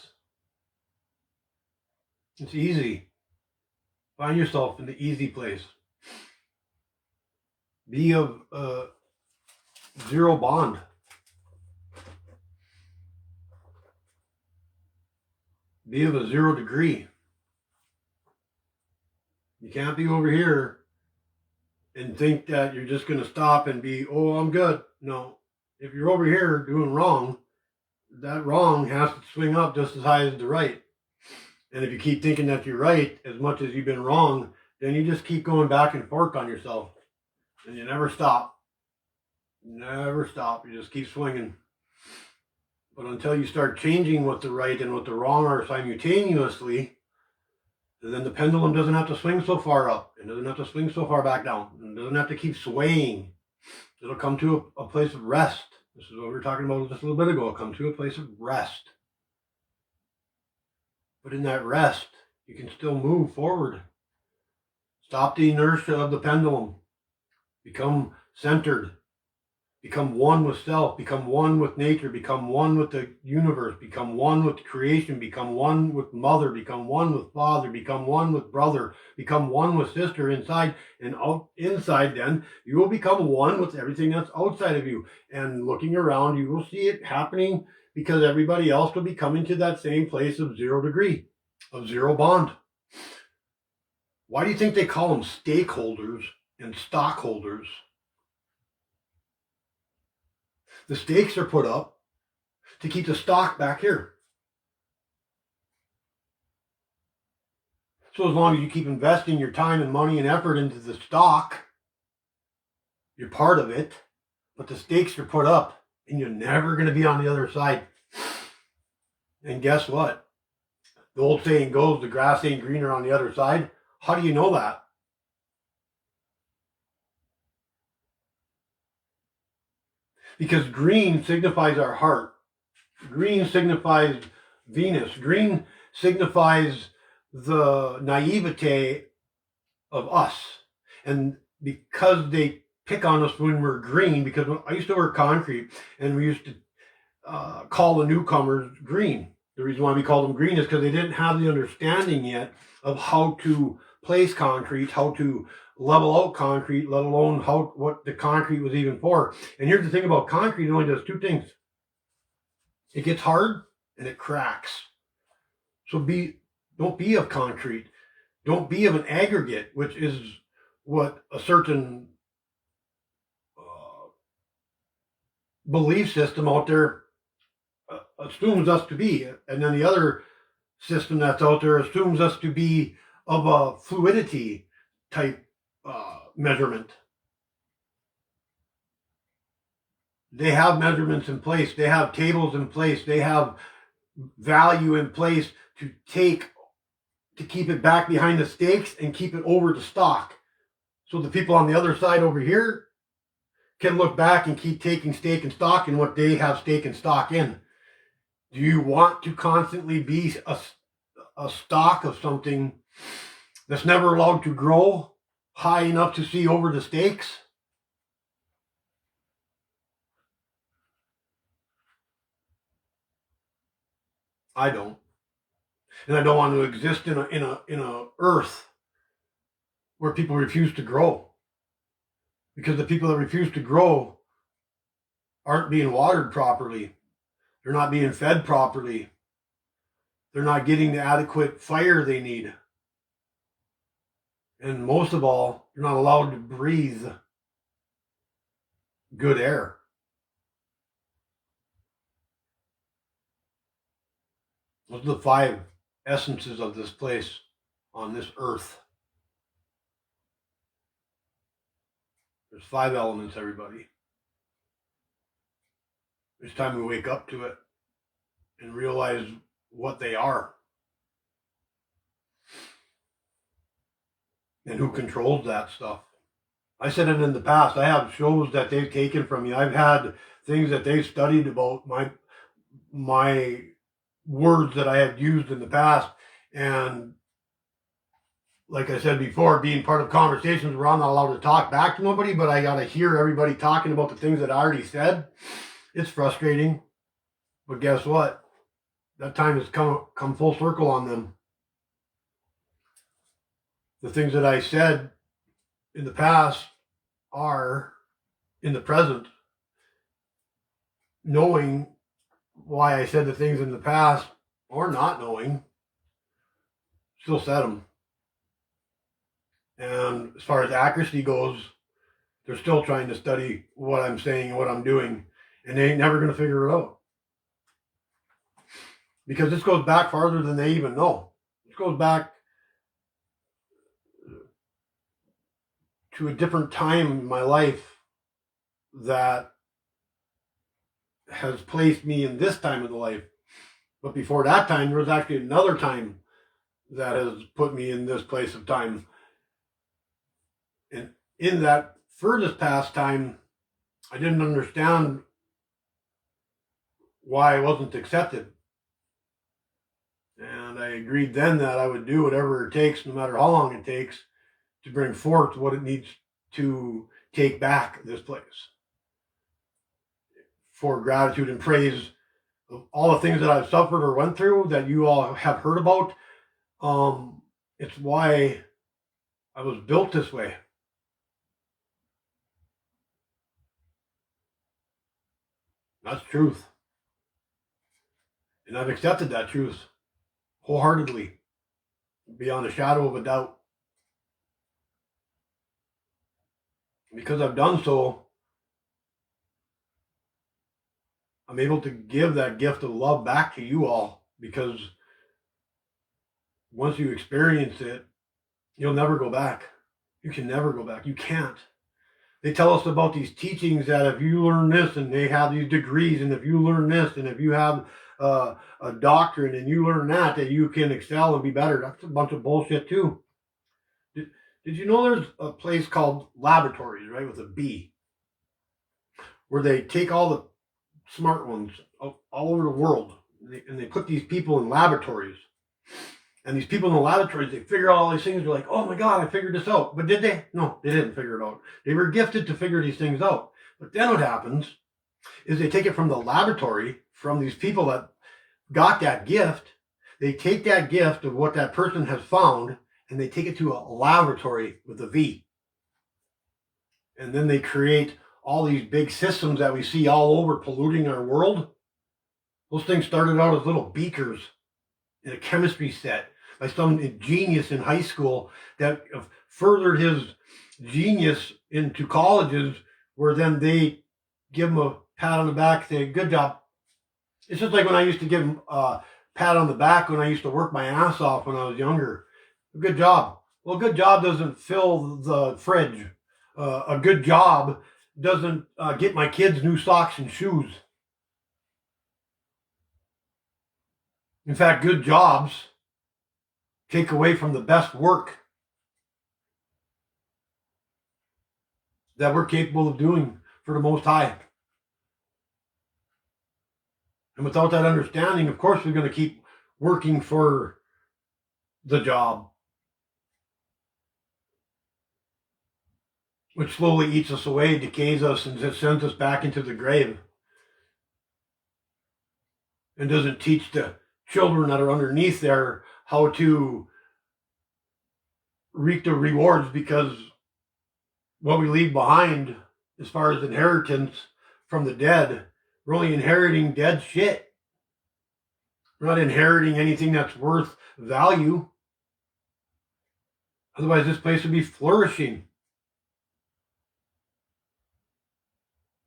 It's easy. Find yourself in the easy place. Be of zero bond. Be of a 0 degree. You can't be over here and think that you're just going to stop and be, oh, I'm good. No. If you're over here doing wrong, that wrong has to swing up just as high as the right. And if you keep thinking that you're right as much as you've been wrong, then you just keep going back and forth on yourself. And you never stop. Never stop. You just keep swinging. But until you start changing what the right and what the wrong are simultaneously, then the pendulum doesn't have to swing so far up. It doesn't have to swing so far back down. It doesn't have to keep swaying. It'll come to a place of rest. This is what we were talking about just a little bit ago. It'll come to a place of rest. But in that rest, you can still move forward. Stop the inertia of the pendulum. Become centered. Become one with self. Become one with nature. Become one with the universe. Become one with creation. Become one with mother. Become one with father. Become one with brother. Become one with sister inside. And out inside then, you will become one with everything that's outside of you. And looking around, you will see it happening because everybody else will be coming to that same place of 0 degree, of zero bond. Why do you think they call them stakeholders and stockholders? The stakes are put up to keep the stock back here. So as long as you keep investing your time and money and effort into the stock, you're part of it, but the stakes are put up and you're never going to be on the other side. And guess what? The old saying goes, the grass ain't greener on the other side. How do you know that? Because green signifies our heart. Green signifies Venus. Green signifies the naivete of us. And because they pick on us when we're green, because I used to work concrete and we used to call the newcomers green. The reason why we called them green is because they didn't have the understanding yet of how to place concrete, how to level out concrete, let alone what the concrete was even for. And here's the thing about concrete, it only does two things. It gets hard and it cracks. So don't be of concrete. Don't be of an aggregate, which is what a certain belief system out there assumes us to be. And then the other system that's out there assumes us to be of a fluidity type measurement. They have measurements in place. They have tables in place. They have value in place to keep it back behind the stakes and keep it over the stock. So the people on the other side over here can look back and keep taking stake and stock in what they have stake and stock in. Do you want to constantly be a stock of something that's never allowed to grow high enough to see over the stakes? I don't. And I don't want to exist in a earth where people refuse to grow. Because the people that refuse to grow aren't being watered properly. They're not being fed properly. They're not getting the adequate fire they need. And most of all, you're not allowed to breathe good air. Those are the 5 essences of this place on this earth. There's 5 elements, everybody. It's time we wake up to it and realize what they are and who controls that stuff. I said it in the past. I have shows that they've taken from me. I've had things that they've studied about my words that I have used in the past. And like I said before, being part of conversations where I'm not allowed to talk back to nobody, but I got to hear everybody talking about the things that I already said. It's frustrating. But guess what? That time has come full circle on them. The things that I said in the past are in the present. Knowing why I said the things in the past, or not knowing, still said them. And as far as accuracy goes, they're still trying to study what I'm saying and what I'm doing, and they ain't never going to figure it out. Because this goes back farther than they even know. This goes back to a different time in my life that has placed me in this time of the life. But before that time, there was actually another time that has put me in this place of time. And in that furthest past time, I didn't understand why I wasn't accepted. And I agreed then that I would do whatever it takes, no matter how long it takes, to bring forth what it needs to take back this place. For gratitude and praise of all the things that I've suffered or went through that you all have heard about. It's why I was built this way. That's truth. And I've accepted that truth wholeheartedly, beyond a shadow of a doubt. Because I've done so, I'm able to give that gift of love back to you all, because once you experience it, you'll never go back. You can never go back. You can't. They tell us about these teachings that if you learn this and they have these degrees, and if you learn this and if you have a doctrine and you learn that you can excel and be better. That's a bunch of bullshit too. Did you know there's a place called laboratories, right, with a B, where they take all the smart ones all over the world and they put these people in laboratories. And these people in the laboratories, they figure out all these things. They're like, oh my God, I figured this out. But did they? No, they didn't figure it out. They were gifted to figure these things out. But then what happens is they take it from the laboratory, from these people that got that gift. They take that gift of what that person has found and they take it to a laboratory with a V. And then they create all these big systems that we see all over polluting our world. Those things started out as little beakers in a chemistry set by some genius in high school that furthered his genius into colleges, where then they give him a pat on the back, say, good job. It's just like when I used to give him a pat on the back when I used to work my ass off when I was younger. Good job. Well, good job doesn't fill the fridge. A good job doesn't get my kids new socks and shoes. In fact, good jobs take away from the best work that we're capable of doing for the Most High. And without that understanding, of course, we're going to keep working for the job, which slowly eats us away, decays us, and sends us back into the grave. And doesn't teach the children that are underneath there how to reap the rewards, because what we leave behind as far as inheritance from the dead, we're only inheriting dead shit. We're not inheriting anything that's worth value. Otherwise, this place would be flourishing.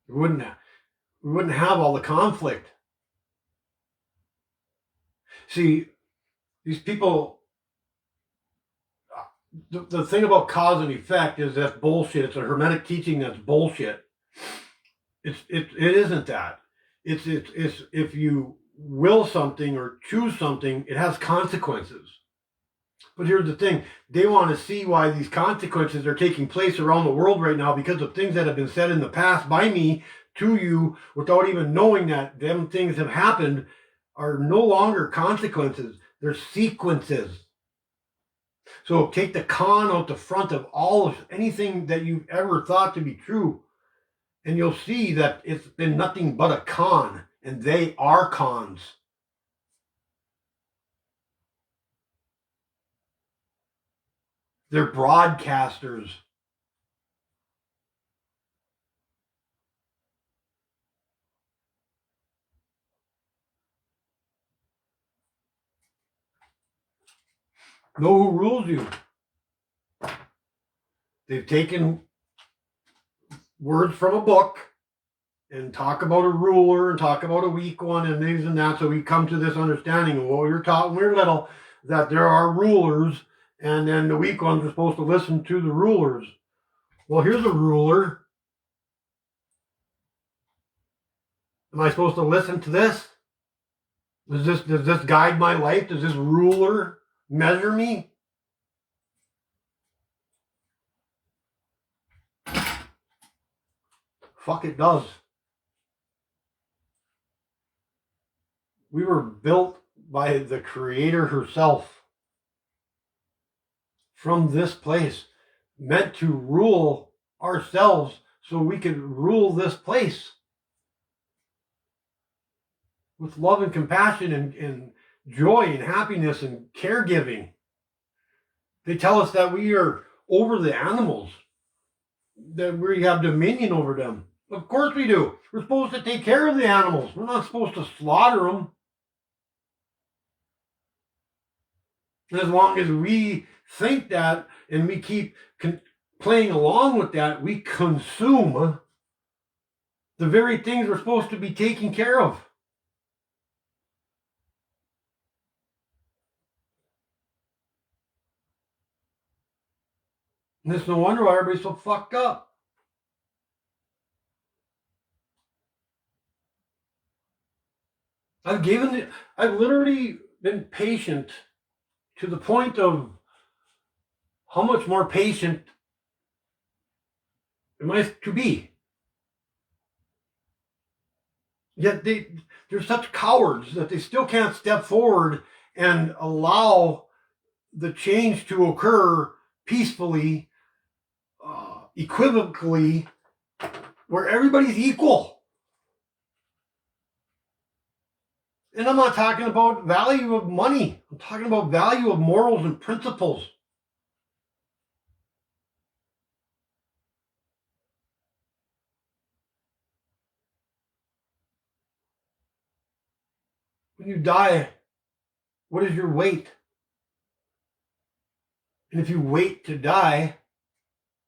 We wouldn't have all the conflict. See, these people, the thing about cause and effect is that's bullshit. It's a Hermetic teaching that's bullshit. It isn't that. It's if you will something or choose something, it has consequences. But here's the thing. They want to see why these consequences are taking place around the world right now because of things that have been said in the past by me to you without even knowing that them things have happened are no longer consequences. They're sequences. So take the con out the front of all of anything that you've ever thought to be true, and you'll see that it's been nothing but a con, and they are cons. They're broadcasters. Know who rules you. They've taken words from a book and talk about a ruler and talk about a weak one and these and that. So we come to this understanding of what we were taught when we were little, that there are rulers, and then the weak ones are supposed to listen to the rulers. Well, here's a ruler. Am I supposed to listen to this? Does this guide my life? Does this ruler measure me? Fuck, it does. We were built by the Creator herself from this place, meant to rule ourselves so we could rule this place with love and compassion and joy and happiness and caregiving. They tell us that we are over the animals, that we have dominion over them. Of course we do. We're supposed to take care of the animals. We're not supposed to slaughter them. And as long as we think that and we keep playing along with that, we consume the very things we're supposed to be taking care of. And it's no wonder why everybody's so fucked up. I've literally been patient to the point of how much more patient am I to be? Yet they're such cowards that they still can't step forward and allow the change to occur peacefully, equivocally, where everybody's equal. And I'm not talking about value of money. I'm talking about value of morals and principles. When you die, what is your weight? And if you wait to die,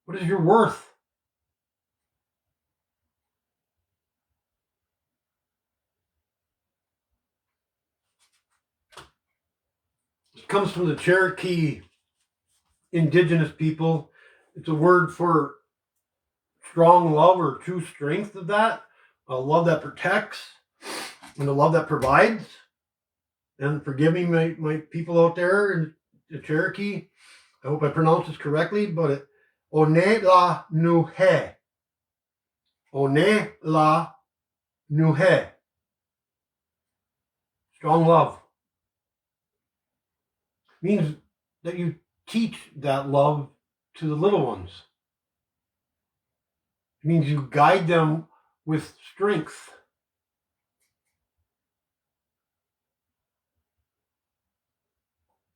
what is your worth? It comes from the Cherokee indigenous people. It's a word for strong love or true strength of that. A love that protects and a love that provides. And forgive me, my people out there in the Cherokee. I hope I pronounce this correctly, but it One la nuhe. One la nuhe. Strong love. Means that you teach that love to the little ones. It means you guide them with strength.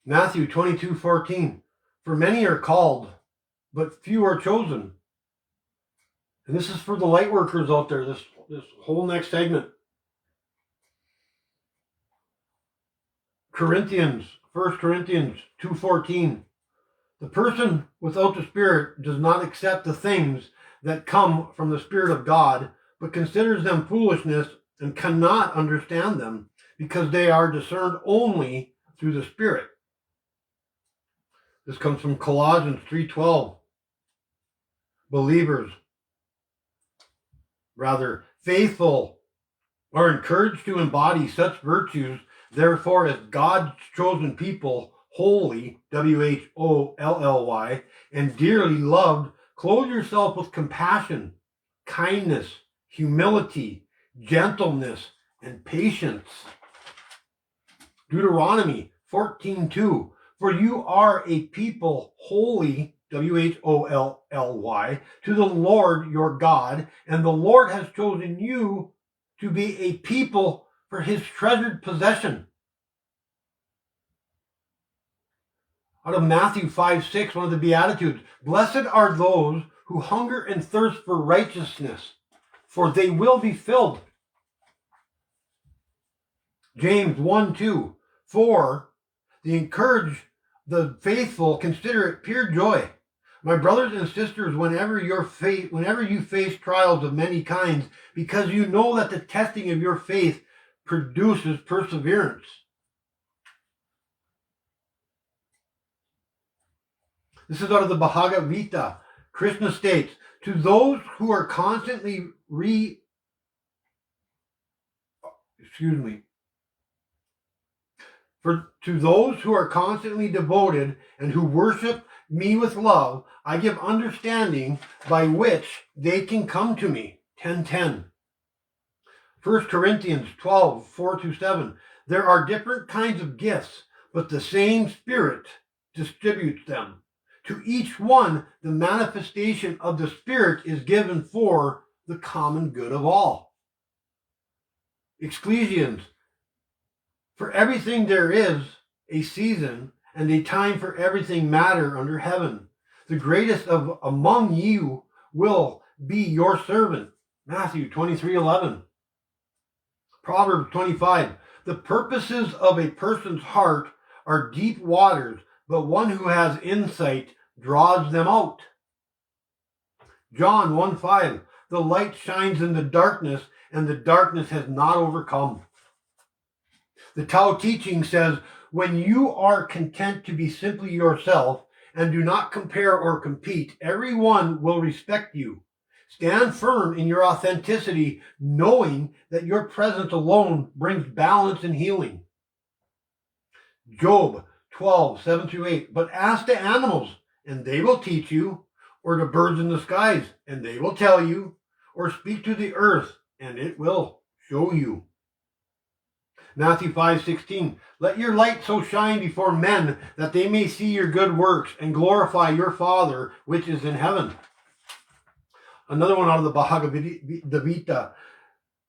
Matthew 22:14. For many are called, but few are chosen. And this is for the light workers out there, this whole next segment. Corinthians, 1 Corinthians 2:14. The person without the Spirit does not accept the things that come from the Spirit of God, but considers them foolishness and cannot understand them, because they are discerned only through the Spirit. This comes from Colossians 3:12. Believers, rather faithful, are encouraged to embody such virtues, therefore, as God's chosen people, holy, W-H-O-L-L-Y, and dearly loved, clothe yourself with compassion, kindness, humility, gentleness, and patience. Deuteronomy 14:2. For you are a people holy, W-H-O-L-L-Y, to the Lord your God, and the Lord has chosen you to be a people for his treasured possession. Out of Matthew 5:6, one of the Beatitudes, blessed are those who hunger and thirst for righteousness, for they will be filled. James 1:2, for they encourage the faithful, consider it pure joy. My brothers and sisters, whenever you face trials of many kinds, because you know that the testing of your faith produces perseverance. This is out of the Bhagavad Gita. Krishna states, to those who are constantly to those who are constantly devoted and who worship me with love, I give understanding by which they can come to me. 10:10. 1 Corinthians 12:4-7. There are different kinds of gifts, but the same Spirit distributes them. To each one, the manifestation of the Spirit is given for the common good of all. Ecclesiastes. For everything there is a season and a time for everything matter under heaven. The greatest of among you will be your servant. Matthew 23:11. Proverbs 25. The purposes of a person's heart are deep waters, but one who has insight draws them out. John 1:5. The light shines in the darkness, and the darkness has not overcome. The Tao Te Ching says, when you are content to be simply yourself and do not compare or compete. Everyone will respect you. Stand firm in your authenticity, knowing that your presence alone brings balance and healing. Job 12:7-8. But ask the animals, and they will teach you, or the birds in the skies, and they will tell you, or speak to the earth, and it will show you. Matthew 5:16. Let your light so shine before men that they may see your good works and glorify your Father which is in heaven. Another one out of the Bhagavad Gita.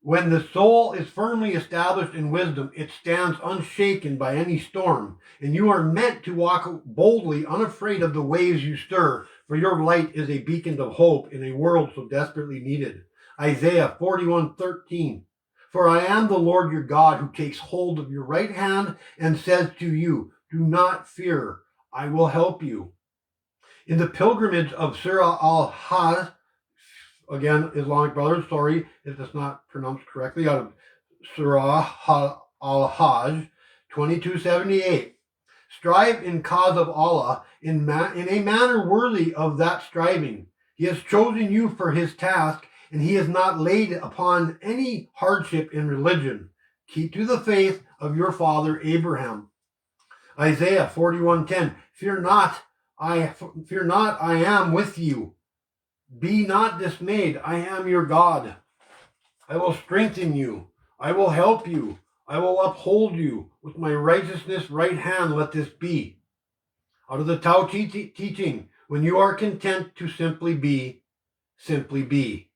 When the soul is firmly established in wisdom, it stands unshaken by any storm, and you are meant to walk boldly, unafraid of the waves you stir, for your light is a beacon of hope in a world so desperately needed. Isaiah 41:13. For I am the Lord your God who takes hold of your right hand and says to you, do not fear, I will help you. In the pilgrimage of Surah Al-Hajj, again, Islamic brothers, sorry if it's not pronounced correctly, out of Surah Al-Hajj 2278. Strive in cause of Allah in a manner worthy of that striving. He has chosen you for his task, and he has not laid upon any hardship in religion. Keep to the faith of your father Abraham. Isaiah 41:10. Fear not, I am with you. Be not dismayed, I am your God. I will strengthen you. I will help you. I will uphold you with my righteousness right hand, let this be. Out of the Tao teaching, when you are content to simply be, simply be.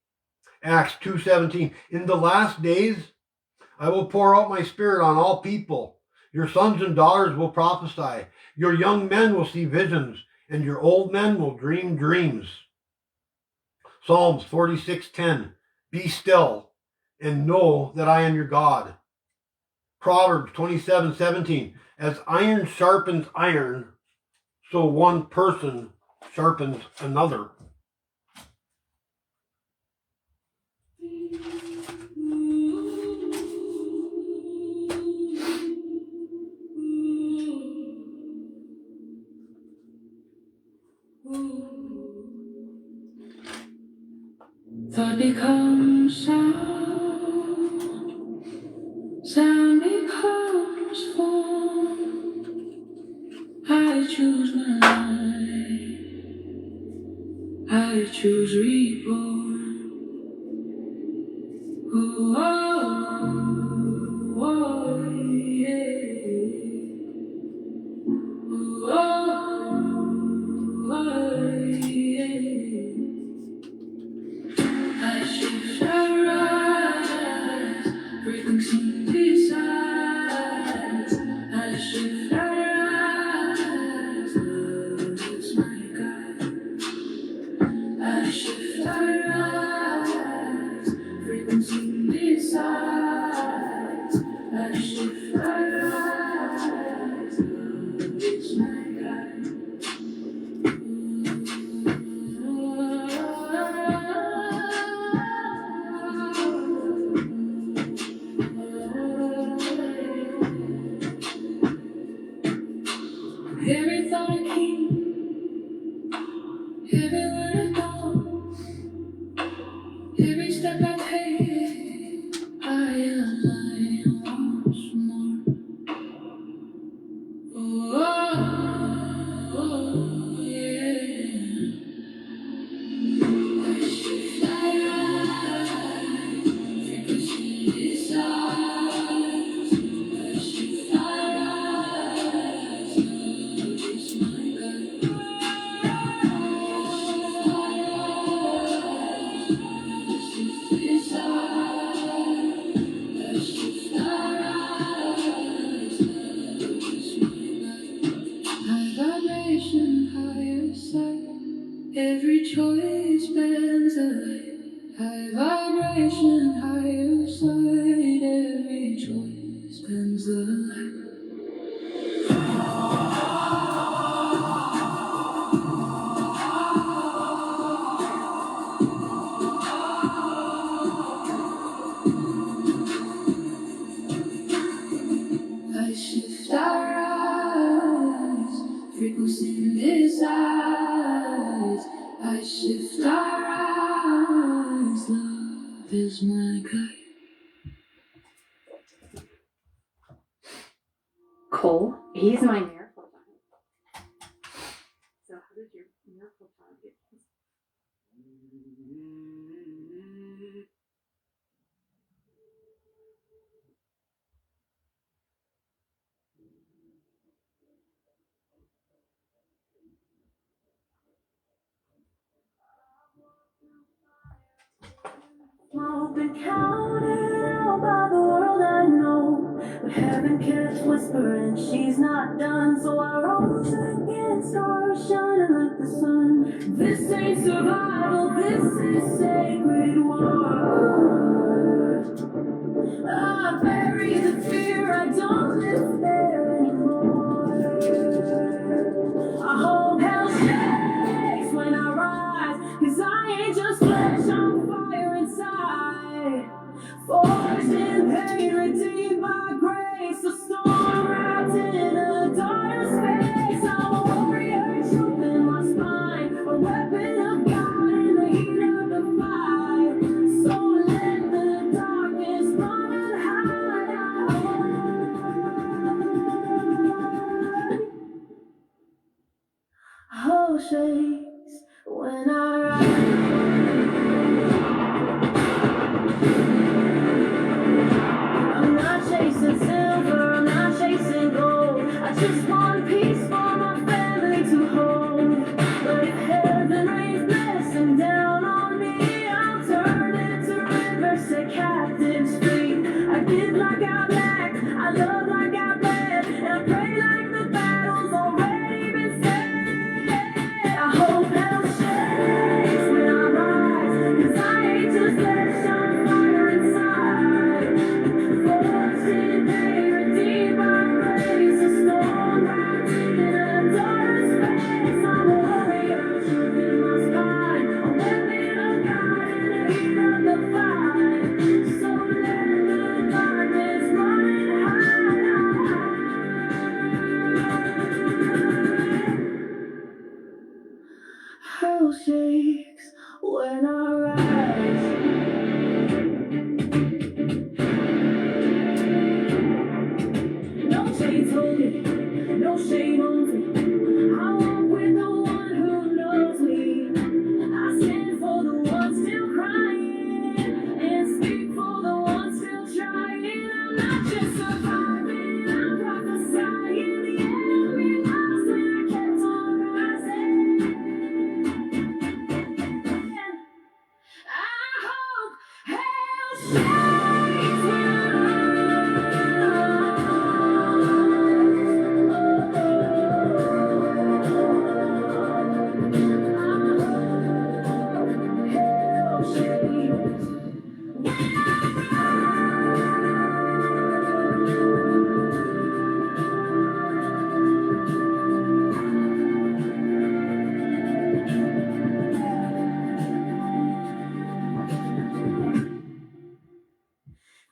Acts 2:17. In the last days, I will pour out my spirit on all people. Your sons and daughters will prophesy. Your young men will see visions, and your old men will dream dreams. Psalms 46:10. Be still and know that I am your God. Proverbs 27:17. As iron sharpens iron, so one person sharpens another. Thought becomes sound, sound becomes form. I choose my life, I choose reborn. Oh, oh, oh, yeah. Oh, oh, yeah. I shift, I rise, frequency decides. I shift, I rise, love is my guide. I shift, I rise, frequency decides. I shift, I rise, love is my guide. Every thought I keep, every word I thought, every step I take, I am once more. Oh, oh, yeah. I shift, I rise, frequency decides. I shift, I rise, love is my guide. Every choice bends the light. High vibration, higher side. Every choice bends the light. I shift, I rise, frequency desire. is my guide. Cole, he's my miracle child. So how did your miracle child get this? Smoke been counted out by the world I know, but heaven keeps whispering she's not done. So I rose again, stars shining like the sun. This ain't survival, this is sacred war. I bury the fear, I don't live there anymore. I hope hell shakes when I rise, 'cause I ain't just flesh on fire inside. Forged in pain, redeemed by grace, a storm wrapped in a daughter's face. I'm a warrior, truth in my spine, a weapon of God in the heat of the fight. So let the darkness run and hide. Whole shakes when I rise. I'm not chasing silver, I'm not chasing gold. I just want peace for my family to hold. But if heaven rains blessing down on me, I'll turn into rivers, set captives free. I give like I lack, I love like I bled, and I pray like the battle's already been said. I hope hell shakes when I rise, 'cause I ain't just flesh on fire inside. Forged in pain, redeemed by grace, a storm wrapped in a daughter's face. I'm a warrior, truth in my spine, a weapon of God in the heat of the fight. So let the darkness run and hide. Hell shakes when I rise. No chains holding, no shame on me. I walk with the one who knows me. I stand for the ones still crying, and speak for the ones still trying. I'm not just surviving, I'm prophesying. The enemy lost when I kept on rising. I hope hell shakes when hell shakes.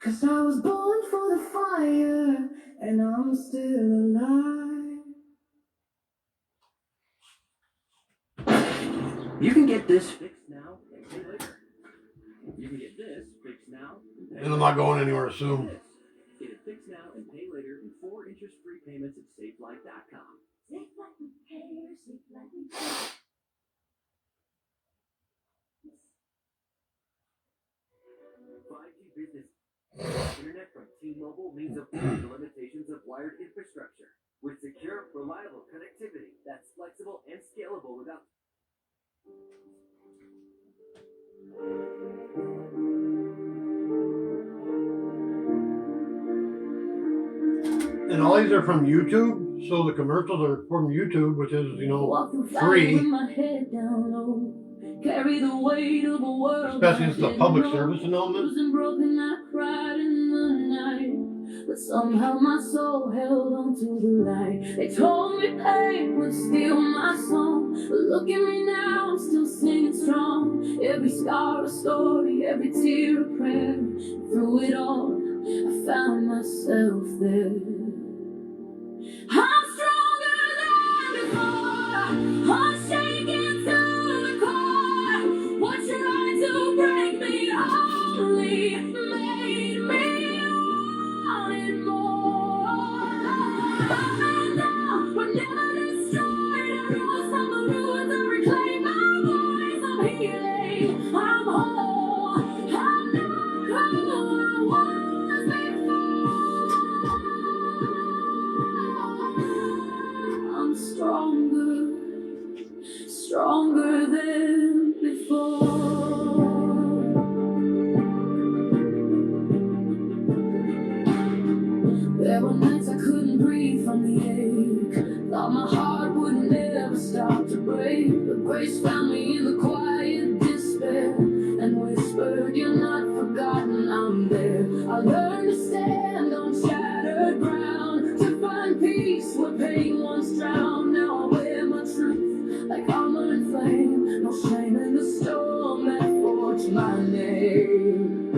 Cause I was born for the fire, and I'm still alive. You can get this fixed now and pay later. You can get this fixed now and pay And I'm not going anywhere soon. later. Get it fixed now and pay later in 4 interest-free payments at SafeLife.com. Safe like we care, safe like we care. 5G business internet from T-Mobile means avoiding the limitations of wired infrastructure with secure, reliable connectivity that's flexible and scalable without. And all these are from YouTube, so the commercials are from YouTube, which is, Walk through fire free. with my head down low. Carry the weight of a world. Especially I as the didn't public know. service announcement. Wasn't broken, I cried in the night, but somehow my soul held on to the light. They told me pain would steal my song, but look at me now, I'm still singing strong. Every scar a story, every tear a prayer. Through it all, I found myself there. I'm stronger than before, unshaken to the core. What tried to break me, oh Thought my heart would never stop to break, but grace found me in the quiet despair and whispered, "You're not forgotten, I'm there." I learned to stand on shattered ground, to find peace where pain once drowned. Now I wear my truth like armor and flame, no shame in the storm that forged my name.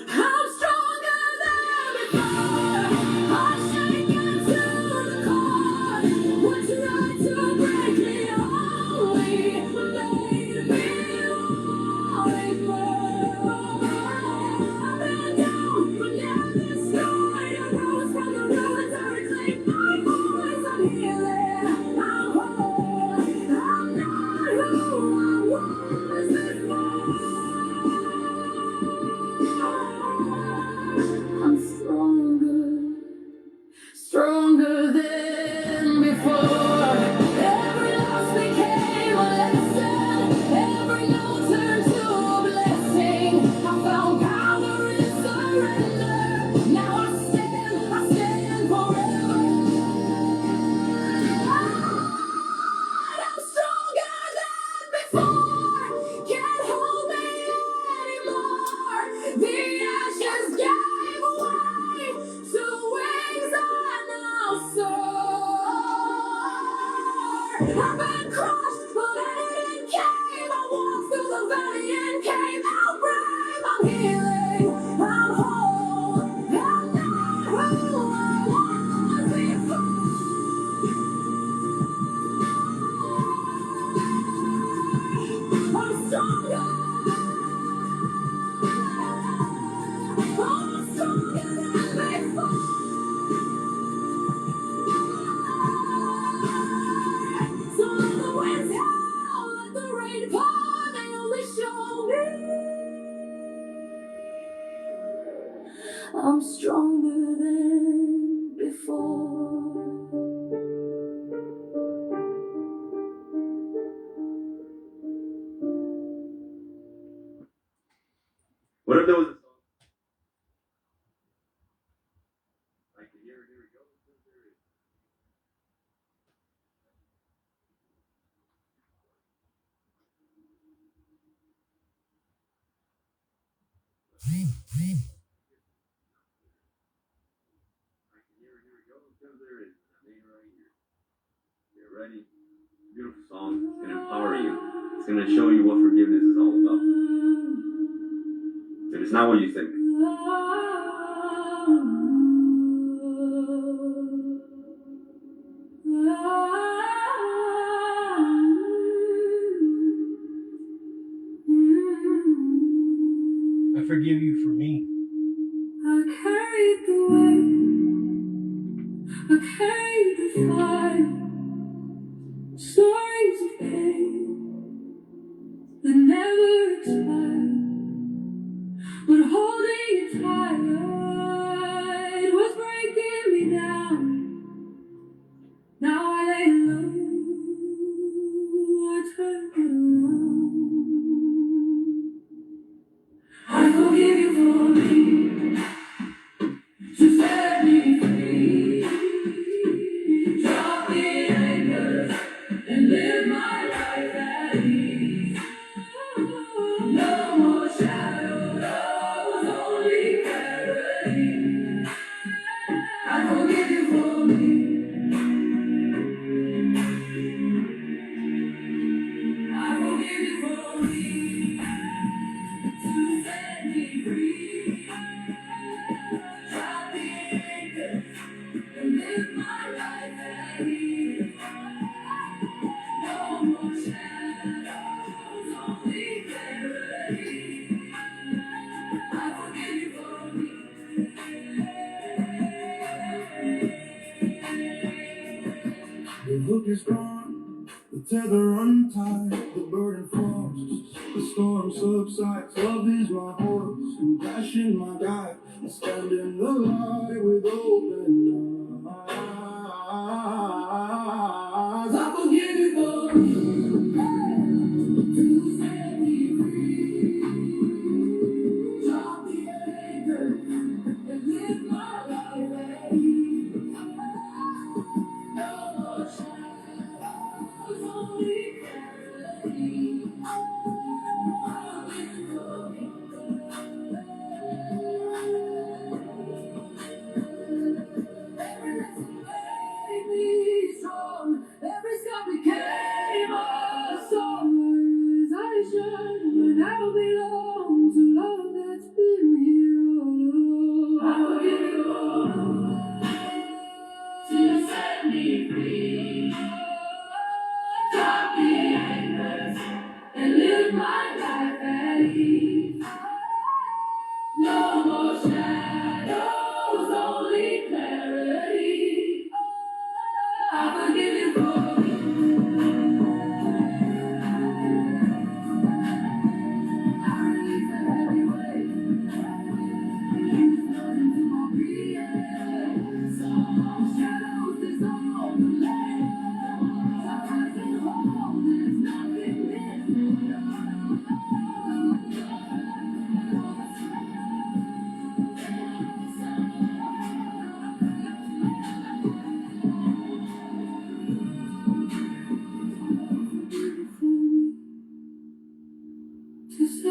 I'm stronger than before. I'm shaken to the core. What tried to break me only made me wanting more. I've been down but never destroyed. I rose from the ruins. I reclaimed my voice. I'm healing. I'm whole. I'm not who I was before. I'm stronger than before. Every loss became a lesson. Every no turned to a blessing. I found power in surrender. Now I stand forever. I'm stronger than before. Can't hold me anymore. The ashes gave way to wings I now soar. I've been crushed, but it came. I walked through the valley and came out brave. I'm healing. I'm whole. I'm not who I was before. I'm stronger. I'm stronger than before. So let the winds howl, let the rain pour. They only show me I'm stronger than before. What if there was a song? Like, here we go. Here we go. Because there is. I mean, right here. Get ready. Beautiful song. It's going to empower you. It's going to show you what forgiveness is all about. And it's not what you think. I forgive you for me. I carried the weight, I carried the fight, stories of pain that never expired, but holding it tight was breaking me down. Now I lay low, I turn it around. I forgive you for me. To set me free, drop the anchors and live my life at ease. No more shadows, only clarity. I forgive you for me. I forgive you for me. To set me free, drop the anchors and live my life at ease. No more shadows, only clarity. I forgive you for me. The hook is gone, the tether untied, the burden falls, the storm subsides. Love is my horse, compassion my guide. I stand in the light with open eyes. I forgive you for me. To set me free, drop the anchor and live my life at ease.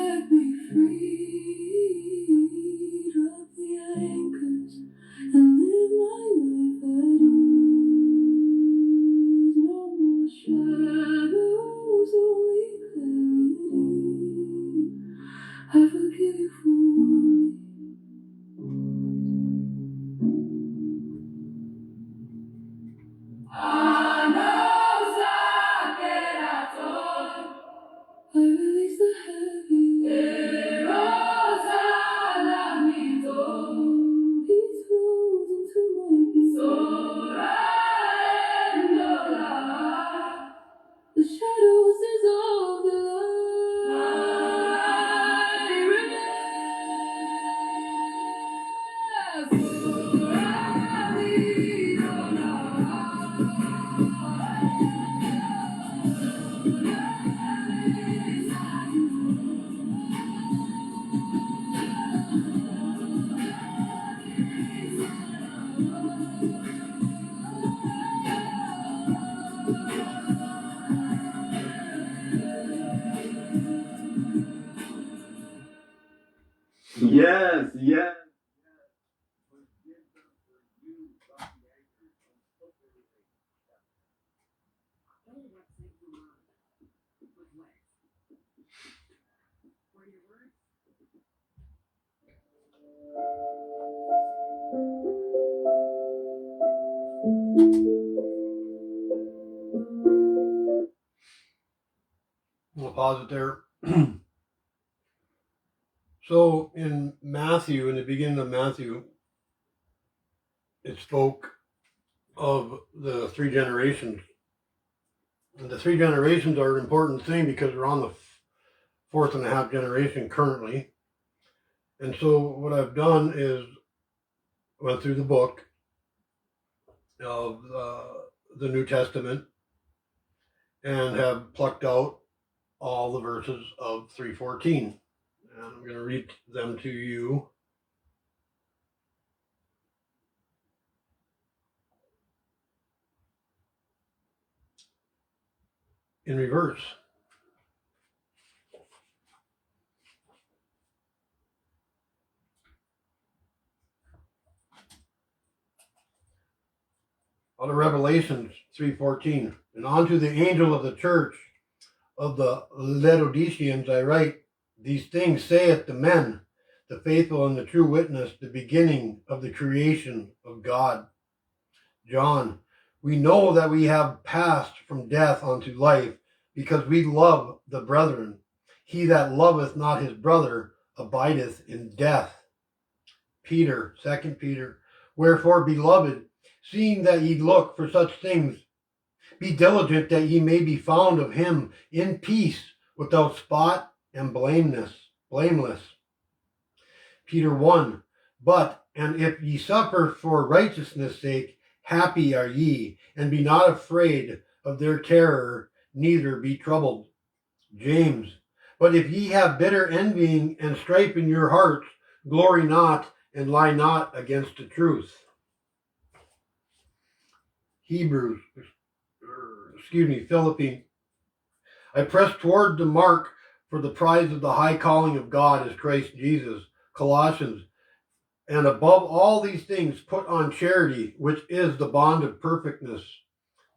set me free. Drop the anchors and live my life at ease. No more shadows, only clarity. I forgive you for me. I release the heavy weight. Peace flows into my being. The shadows dissolve, the light Yes, yes. We'll pause it there. So in Matthew, in the beginning of Matthew, it spoke of the three generations. And the three generations are an important thing because we're on the 4.5 generation currently. And so what I've done is went through the book of the New Testament and have plucked out all the verses of 3:14. And I'm going to read them to you. In reverse. Out of Revelations 3:14. And unto the angel of the church of the Laodiceans I write, these things saith the men, the faithful and the true witness, the beginning of the creation of God. John, we know that we have passed from death unto life, because we love the brethren. He that loveth not his brother abideth in death. Peter, 2 Peter, wherefore, beloved, seeing that ye look for such things, be diligent that ye may be found of him in peace, without spot and blameless. Peter 1, but, and if ye suffer for righteousness' sake, happy are ye, and be not afraid of their terror, neither be troubled. James, but if ye have bitter envying and strife in your hearts, glory not, and lie not against the truth. Philippians. I press toward the mark for the prize of the high calling of God as Christ Jesus. Colossians. And above all these things put on charity, which is the bond of perfectness.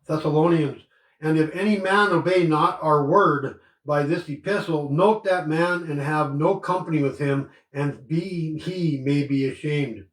Thessalonians. And if any man obey not our word by this epistle, note that man and have no company with him, and he may be ashamed.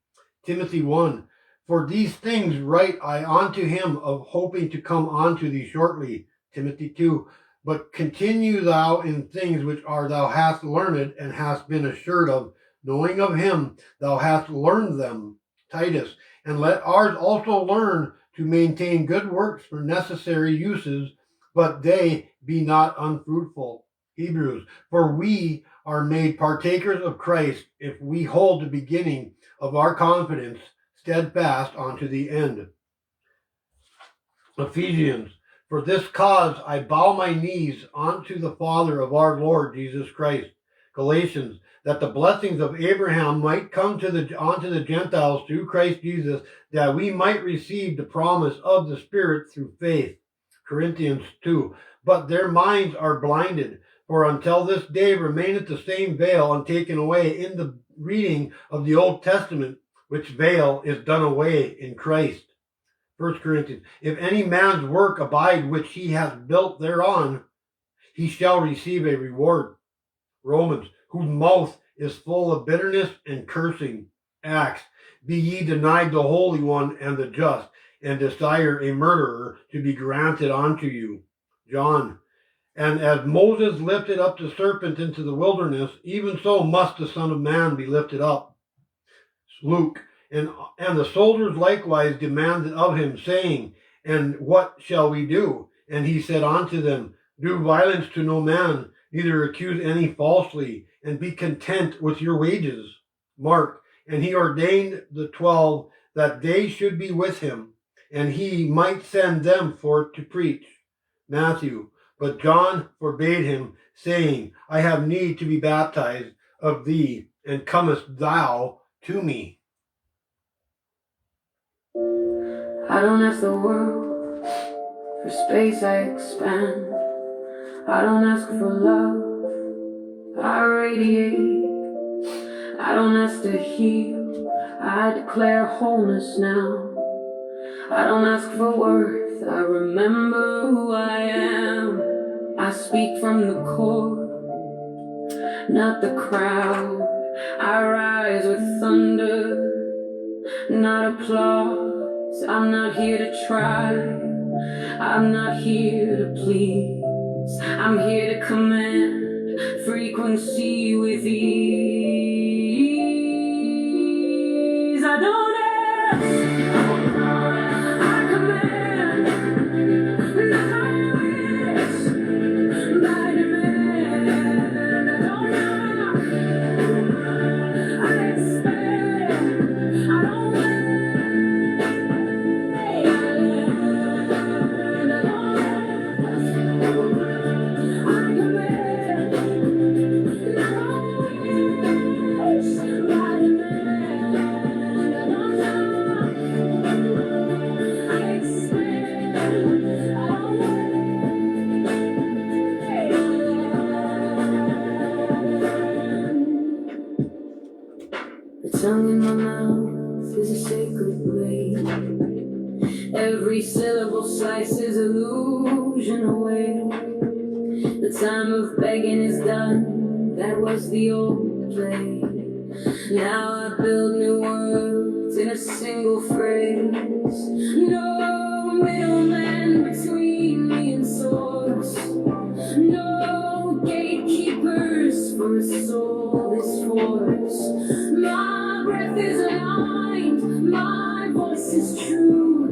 Timothy 1. For these things write I unto him, of hoping to come unto thee shortly. Timothy 2. But continue thou in things which thou hast learned and hast been assured of, knowing of him thou hast learned them. Titus. And let ours also learn to maintain good works for necessary uses, but they be not unfruitful. Hebrews. For we are made partakers of Christ if we hold the beginning of our confidence steadfast unto the end. Ephesians. For this cause I bow my knees unto the Father of our Lord Jesus Christ. Galatians. That the blessings of Abraham might come unto the Gentiles through Christ Jesus, that we might receive the promise of the Spirit through faith. Corinthians 2. But their minds are blinded, For until this day remaineth the same veil untaken away in the reading of the Old Testament, which veil is done away in Christ. 1 Corinthians. If any man's work abide which he hath built thereon, he shall receive a reward. Romans. Whose mouth is full of bitterness and cursing. Acts. Be ye denied the Holy One and the just, and desire a murderer to be granted unto you. John. And as Moses lifted up the serpent into the wilderness, even so must the Son of Man be lifted up. Luke. And the soldiers likewise demanded of him, saying, And what shall we do? And he said unto them, Do violence to no man, neither accuse any falsely, and be content with your wages. Mark. And he ordained the 12 that they should be with him, and he might send them forth to preach. Matthew. But John forbade him, saying, I have need to be baptized of thee, and comest thou to me? I don't ask the world for space, I expand. I don't ask for love, I radiate. I don't ask to heal, I declare wholeness now. I don't ask for worth, I remember who I am. I speak from the core, not the crowd. I rise with thunder, not applause. I'm not here to try, I'm not here to please. I'm here to command frequency with ease. I don't ask, I command, not my wish, by demand. I don't knock, I expect, I don't wait. The tongue in my mouth is a sacred blade. Every syllable slices illusion away. The time of begging is done, that was the old play. Now I build new worlds in a single phrase. No middleman between me and source. No gatekeepers for a soul this force. My breath is aligned, my voice is true.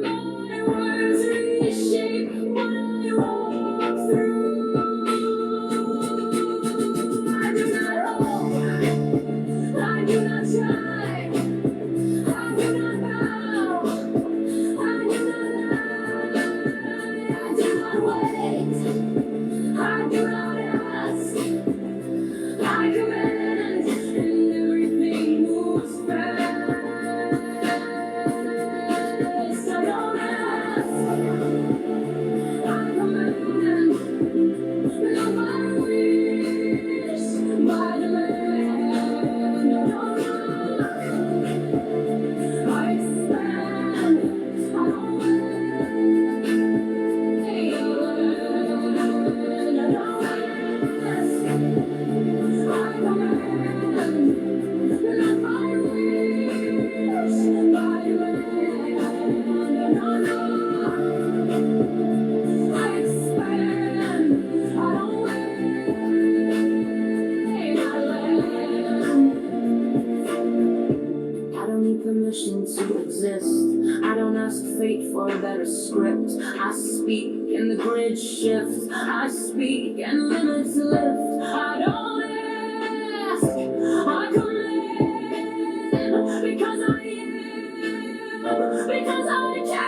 My words reshape what I walk through. I do not hope, I do not try, I do not bow, I do not lie, I do not wait, I do not ask, I command, and everything moves fast. I don't ask, I command, not my wish, by demand. I don't knock, I expand, I don't wait. I don't ask, I command, not my wish, by demand. I don't knock, I expand, I don't wait. I don't need permission to exist. I don't ask fate for a better script. I speak and the grid shifts. I speak and limits lift. I don't ask, I command, because I am, because I can.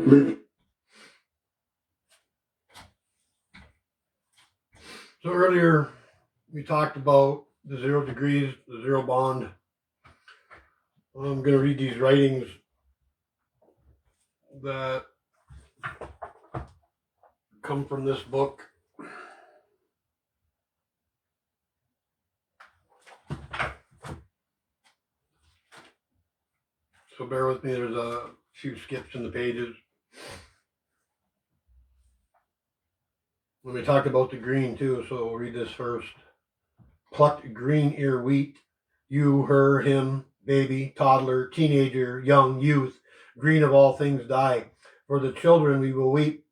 Live. So earlier we talked about the 0 degrees, the zero bond. I'm going to read these writings that come from this book. So bear with me, there's a few skips in the pages. When we talked about the green too, so we'll read this first. Plucked green ear wheat, you, her, him, baby, toddler, teenager, young, youth, green of all things die. For the children we will weep,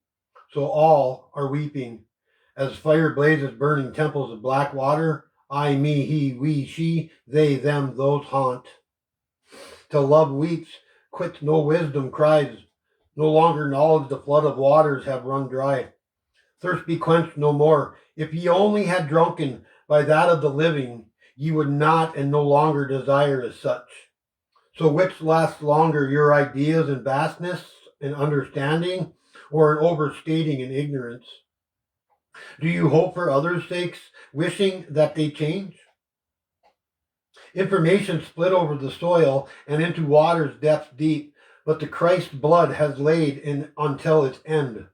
so all are weeping. As fire blazes burning temples of black water, I, me, he, we, she, they, them, those haunt. Till love weeps, quits no wisdom cries, no longer knowledge the flood of waters have run dry. Thirst be quenched no more. If ye only had drunken by that of the living, ye would not and no longer desire as such. So which lasts longer, your ideas in vastness and understanding, or in overstating and ignorance? Do you hope for others' sakes, wishing that they change? Information split over the soil and into water's depths deep, but the Christ blood has laid in until its end.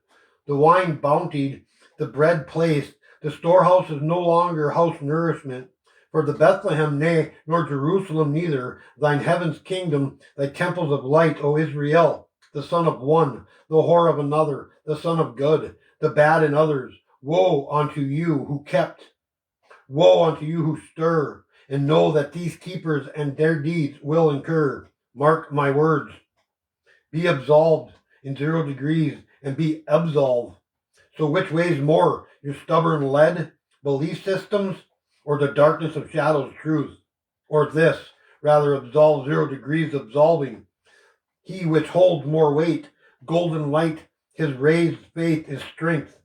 The wine bountied, the bread placed, the storehouse is no longer house nourishment. For the Bethlehem, nay, nor Jerusalem neither, thine heaven's kingdom, thy temples of light, O Israel, the son of one, the whore of another, the son of good, the bad in others. Woe unto you who kept, woe unto you who stir, and know that these keepers and their deeds will incur. Mark my words. Be absolved in 0 degrees, and be absolved. So which weighs more, your stubborn lead, belief systems, or the darkness of shadows truth? Or this, rather absolve 0 degrees absolving. He which holds more weight, golden light, his raised faith is strength.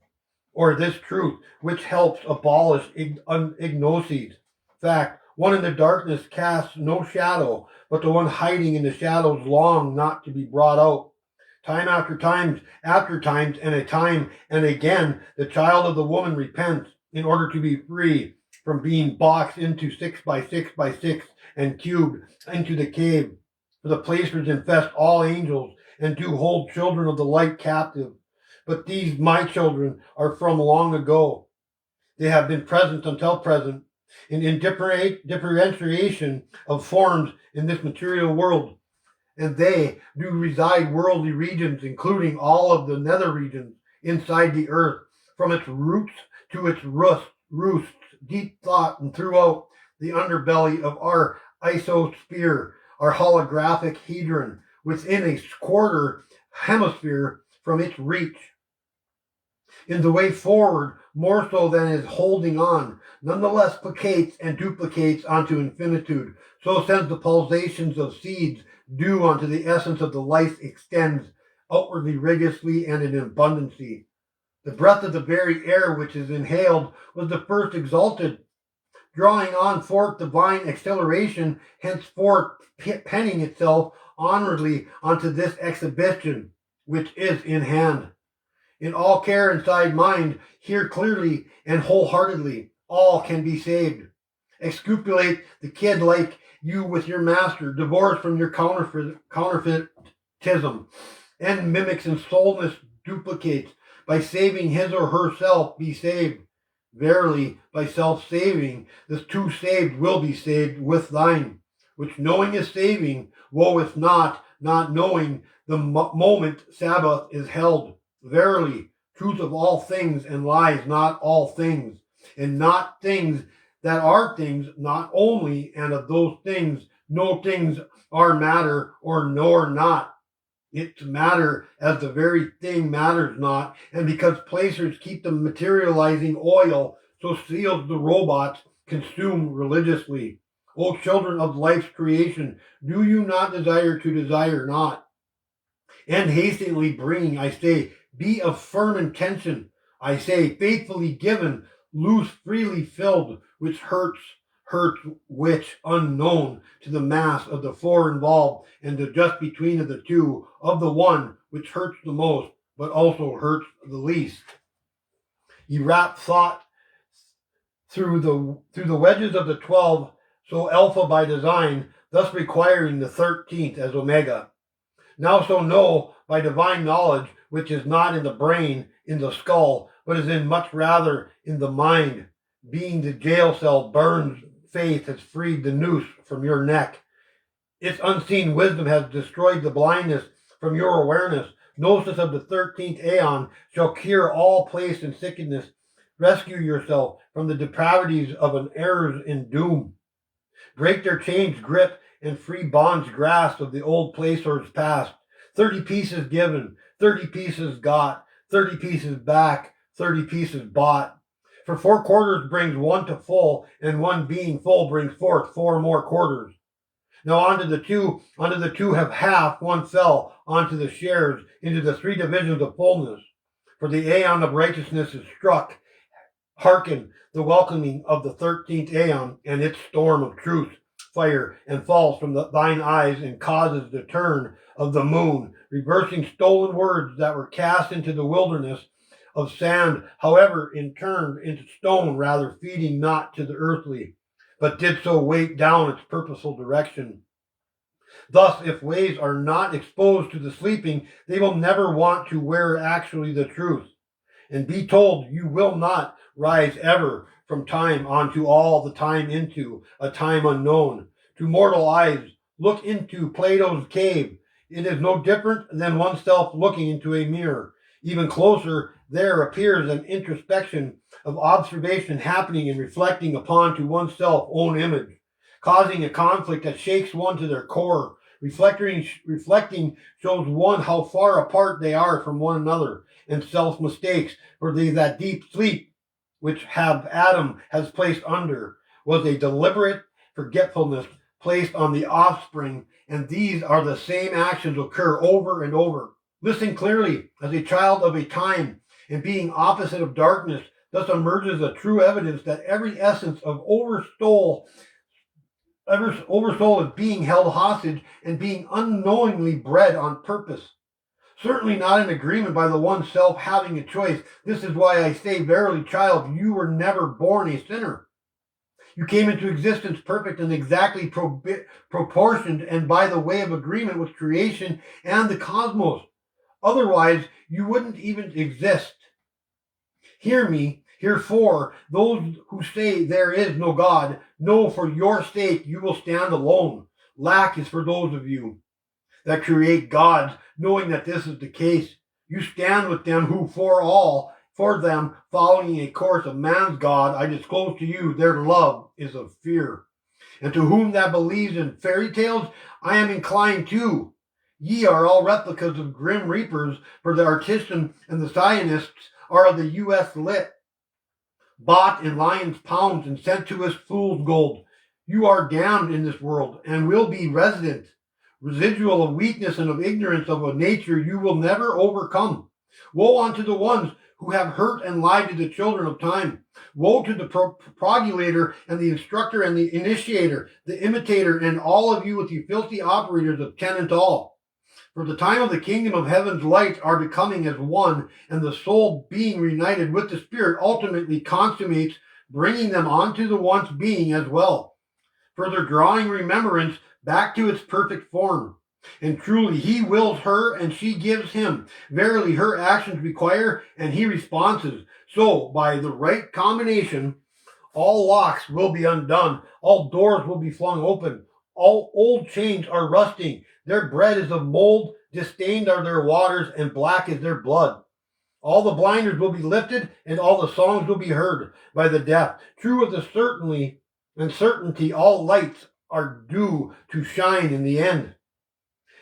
Or this truth, which helps abolish ignoses. Fact, one in the darkness casts no shadow, but the one hiding in the shadows long not to be brought out. Time after times, and a time and again, the child of the woman repents in order to be free from being boxed into 6 by 6 by 6 and cubed into the cave. For the placers infest all angels and do hold children of the light captive. But these, my children, are from long ago. They have been present until present, in differentiation of forms in this material world. And they do reside worldly regions, including all of the nether regions inside the earth, from its roots to its roosts, deep thought, and throughout the underbelly of our isosphere, our holographic hedron, within a quarter hemisphere from its reach. In the way forward, more so than is holding on, nonetheless placates and duplicates onto infinitude. So sends the pulsations of seeds due unto the essence of the life extends outwardly, rigorously, and in abundancy. The breath of the very air which is inhaled was the first exalted, drawing on forth divine acceleration, henceforth penning itself onwardly onto this exhibition which is in hand. In all care inside mind, hear clearly and wholeheartedly, all can be saved. Exculpate the kid like you with your master, divorced from your counterfeitism, and mimics and soulless duplicates. By saving his or herself be saved. Verily, by self-saving, the two saved will be saved with thine, which knowing is saving, woe if not knowing the moment Sabbath is held. Verily, truth of all things and lies not all things, and not things that are things, not only, and of those things no things are matter or nor not. It's matter as the very thing matters not, and because placers keep the materializing oil, so seals the robots consume religiously. O children of life's creation, do you not desire to desire not? And hastily bring, I say, be of firm intention, I say, faithfully given, loose, freely filled, which hurts hurts which, unknown to the mass of the four involved and the just between of the two, of the one which hurts the most, but also hurts the least. Ye wrap thought through the wedges of the 12, so alpha by design, thus requiring the 13th as omega. Now so know by divine knowledge, which is not in the brain, in the skull, but is in much rather in the mind. Being the jail cell burns, faith has freed the noose from your neck. Its unseen wisdom has destroyed the blindness from your awareness. Gnosis of the 13th aeon shall cure all place and sickness. Rescue yourself from the depravities of an errors in doom. Break their chains grip and free bonds grasp of the old placers past. 30 pieces given, 30 pieces got, 30 pieces back, 30 pieces bought. For 4 quarters brings 1 to full, and 1 being full brings forth 4 more quarters. Now onto the two have half, 1 fell, onto the shares, into the 3 divisions of fullness. For the aeon of righteousness is struck. Hearken the welcoming of the 13th aeon and its storm of truth, fire, and falls from thine eyes and causes the turn of the moon, reversing stolen words that were cast into the wilderness of sand, however, in turn into stone, rather feeding not to the earthly, but did so weight down its purposeful direction. Thus, if ways are not exposed to the sleeping, they will never want to wear actually the truth. And be told, you will not rise ever from time onto all the time into a time unknown. To mortal eyes, look into Plato's cave. It is no different than oneself looking into a mirror. Even closer, there appears an introspection of observation happening and reflecting upon to oneself own image, causing a conflict that shakes one to their core. Reflecting shows one how far apart they are from one another, and self mistakes for that deep sleep which Adam has placed under was a deliberate forgetfulness placed on the offspring, and these are the same actions occur over and over. Listen clearly, as a child of a time, and being opposite of darkness, thus emerges a true evidence that every essence of oversoul is being held hostage and being unknowingly bred on purpose. Certainly not in agreement by the one self having a choice. This is why I say, verily, child, you were never born a sinner. You came into existence perfect and exactly proportioned and by the way of agreement with creation and the cosmos. Otherwise, you wouldn't even exist. Hear me, herefore, those who say there is no God, know for your sake you will stand alone. Lack is for those of you that create gods, knowing that this is the case. You stand with them who for them, following a course of man's God, I disclose to you their love is of fear. And to whom that believes in fairy tales, I am inclined to. Ye are all replicas of grim reapers, for the artisan and the Zionists are of the U.S. lit, bought in lions' pounds and sent to us fool's gold. You are damned in this world, and will be resident, residual of weakness and of ignorance of a nature you will never overcome. Woe unto the ones who have hurt and lied to the children of time. Woe to the progulator and the instructor and the initiator, the imitator, and all of you with you filthy operators of ten and all. For the time of the kingdom of heaven's light are becoming as one, and the soul being reunited with the spirit ultimately consummates, bringing them onto the once being as well, further drawing remembrance back to its perfect form. And truly he wills her and she gives him. Verily her actions require and he responses. So by the right combination, all locks will be undone, all doors will be flung open, all old chains are rusting, their bread is of mold, disdained are their waters, and black is their blood. All the blinders will be lifted, and all the songs will be heard by the deaf. True of the certainty, all lights are due to shine in the end.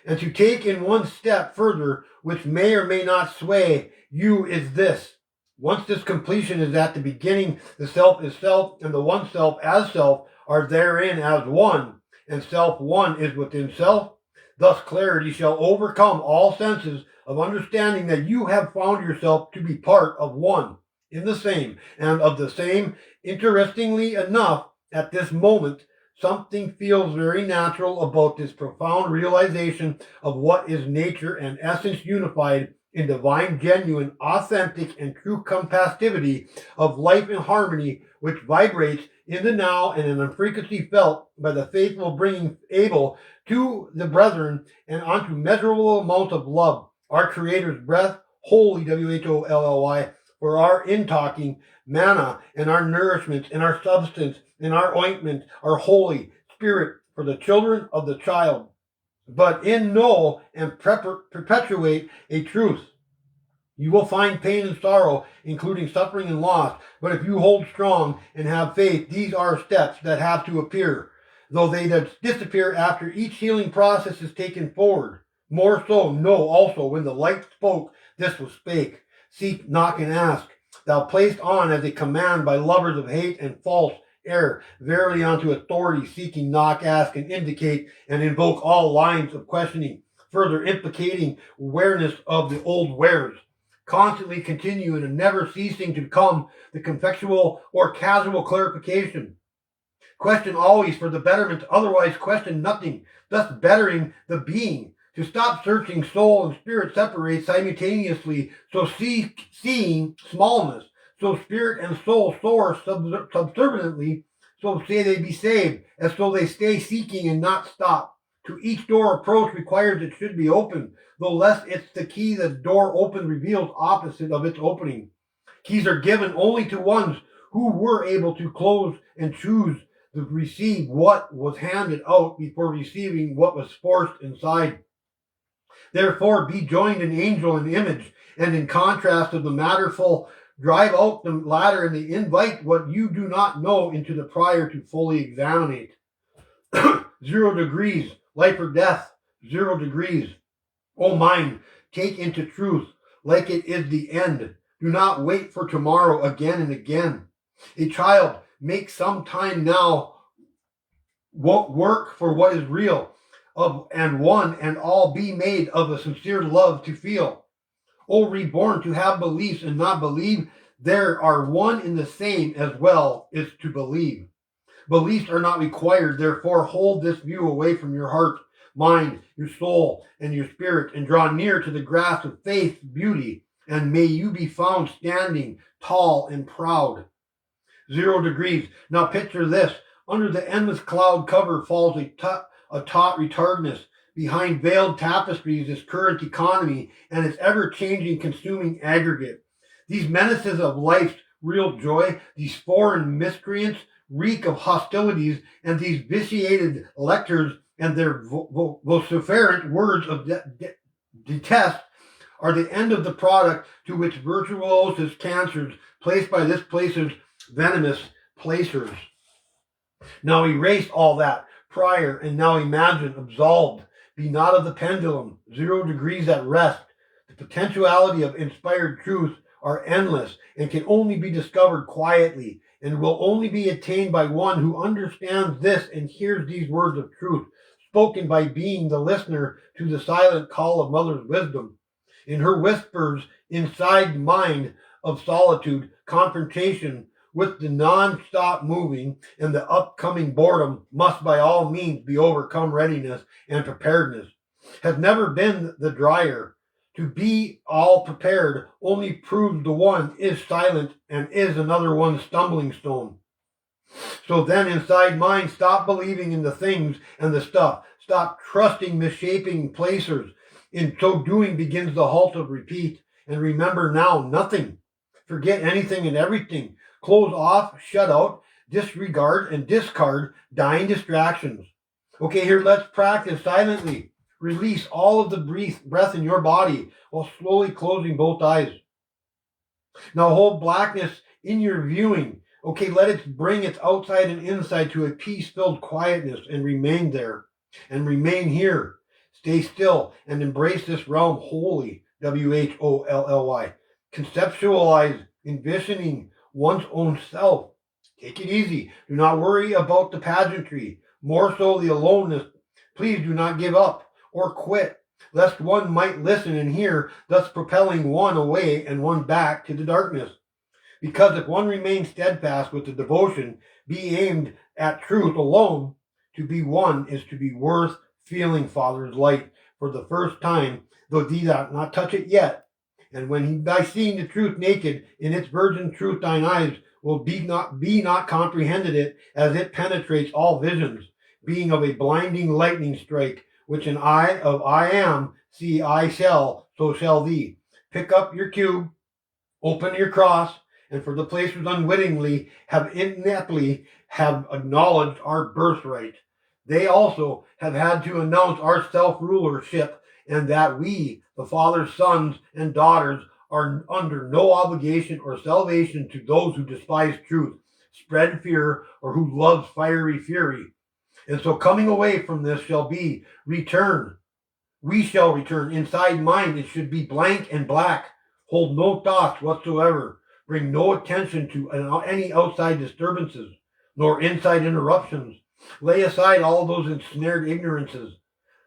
And to take in one step further, which may or may not sway you, is this. Once this completion is at the beginning, the self is self, and the one self as self are therein as one, and self one is within self. Thus clarity shall overcome all senses of understanding that you have found yourself to be part of one, in the same, and of the same. Interestingly enough, At this moment, something feels very natural about this profound realization of what is nature and essence unified in divine, genuine, authentic, and true compastivity of life and harmony, which vibrates in the now and in a frequency felt by the faithful, bringing able to the brethren and onto measurable amounts of love. Our Creator's breath, holy, WHOLLY, for our in-talking, manna, and our nourishment, and our substance, and our ointment, our Holy Spirit, for the children of the child. But in know and perpetuate a truth. You will find pain and sorrow, including suffering and loss, but if you hold strong and have faith, these are steps that have to appear, though they disappear after each healing process is taken forward. More so, know also, when the light spoke, this was spake. Seek, knock, and ask. Thou placed on as a command by lovers of hate and false error, verily unto authority, seeking, knock, ask, and indicate, and invoke all lines of questioning, further implicating awareness of the old wares. Constantly continue and never ceasing to come the contextual or casual clarification. Question always for the betterment, otherwise question nothing, thus bettering the being. To stop searching soul and spirit separate simultaneously, so seeing smallness, so spirit and soul soar subserviently, so say they be saved, as so they stay seeking and not stop. To each door approach requires it should be open, though less it's the key the door open reveals opposite of its opening. Keys are given only to ones who were able to close and choose to receive what was handed out before receiving what was forced inside. Therefore, be joined in angel and image, and in contrast of the matterful, drive out the latter and the invite what you do not know into the prior to fully examine it. 0 degrees, life or death, 0 degrees. O mind, take into truth, like it is the end. Do not wait for tomorrow again and again. A child, make some time now work for what is real, and one and all be made of a sincere love to feel. O reborn, to have beliefs and not believe, there are one in the same as well is to believe. Beliefs are not required, therefore hold this view away from your heart, mind, your soul, and your spirit, and draw near to the grasp of faith, beauty, and may you be found standing tall and proud. 0 degrees. Now picture this. Under the endless cloud cover falls a taut retardedness. Behind veiled tapestries is current economy and its ever-changing consuming aggregate. These menaces of life's real joy, these foreign miscreants, reek of hostilities, and these vitiated lectors and their vociferant words of detest are the end of the product to which virtuosos cancers placed by this place's venomous placers. Now erase all that prior, and now imagine absolved. Be not of the pendulum, 0 degrees at rest. The potentiality of inspired truth are endless and can only be discovered quietly, and will only be attained by one who understands this and hears these words of truth, spoken by being the listener to the silent call of Mother's wisdom. In her whispers inside mind of solitude, confrontation with the non-stop moving and the upcoming boredom must by all means be overcome. Readiness and preparedness has never been the drier. To be all prepared only proves the one is silent and is another one's stumbling stone. So then inside mind, stop believing in the things and the stuff. Stop trusting misshapen placers. In so doing begins the halt of repeat. And remember now nothing. Forget anything and everything. Close off, shut out, disregard, and discard dying distractions. Okay, here, let's practice silently. Release all of the breath in your body while slowly closing both eyes. Now hold blackness in your viewing. Okay, let it bring its outside and inside to a peace-filled quietness and remain there. And remain here. Stay still and embrace this realm wholly. WHOLLY. Conceptualize, envisioning one's own self. Take it easy. Do not worry about the pageantry. More so the aloneness. Please do not give up or quit, lest one might listen and hear, thus propelling one away and one back to the darkness. Because if one remains steadfast with the devotion, be aimed at truth alone. To be one is to be worth feeling Father's light for the first time, though thee doth not touch it yet. And when he by seeing the truth naked, in its virgin truth thine eyes will be not comprehended it, as it penetrates all visions, being of a blinding lightning strike, which an eye of I am, see I shall, so shall thee. Pick up your cube, open your cross, and for the places unwittingly have ineptly have acknowledged our birthright. They also have had to announce our self-rulership, and that we, the Father's sons and daughters, are under no obligation or salvation to those who despise truth, spread fear, or who love fiery fury. And so coming away from this shall be return. We shall return. Inside mind it should be blank and black. Hold no thoughts whatsoever. Bring no attention to any outside disturbances, nor inside interruptions. Lay aside all those ensnared ignorances.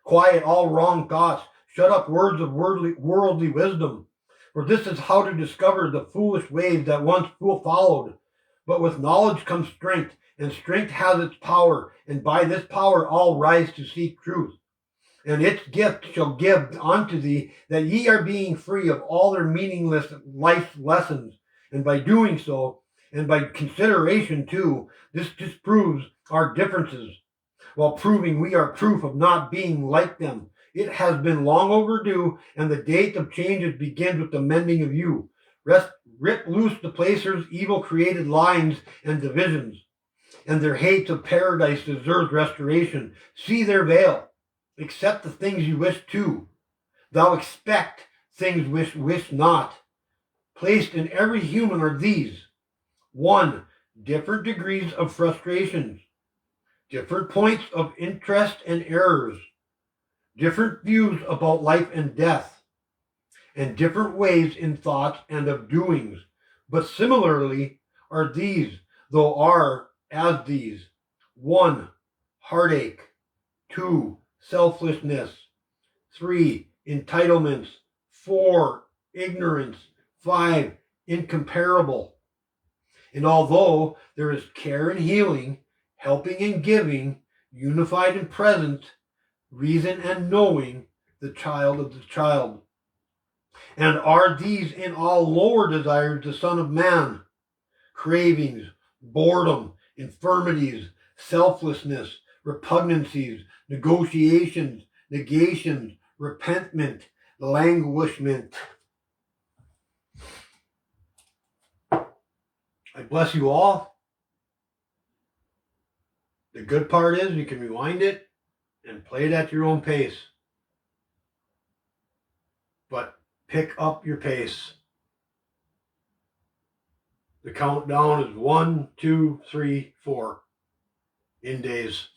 Quiet all wrong thoughts. Shut up words of worldly wisdom. For this is how to discover the foolish ways that once followed. But with knowledge comes strength, and strength has its power, and by this power all rise to seek truth. And its gift shall give unto thee that ye are being free of all their meaningless life lessons. And by doing so, and by consideration too, this disproves our differences, while proving we are proof of not being like them. It has been long overdue, and the date of changes begins with the mending of you. Rip loose the placers' evil created lines and divisions, and their hates of paradise deserves restoration. See their veil. Accept the things you wish to. Thou expect things which wish not. Placed in every human are these: 1. Different degrees of frustrations, different points of interest and errors, different views about life and death, and different ways in thoughts and of doings. But similarly are these, though are as these: 1. Heartache. 2. Selflessness. 3. Entitlements. 4. Ignorance. 5. Incomparable. And although there is care and healing, helping and giving, unified and present, reason and knowing, the child of the child. And are these in all lower desires the Son of Man? Cravings, boredom, infirmities, selflessness, repugnancies, negotiations, negations, repentment, languishment. I bless you all. The good part is you can rewind it and play it at your own pace. But pick up your pace. The countdown is 1, 2, 3, 4 in days.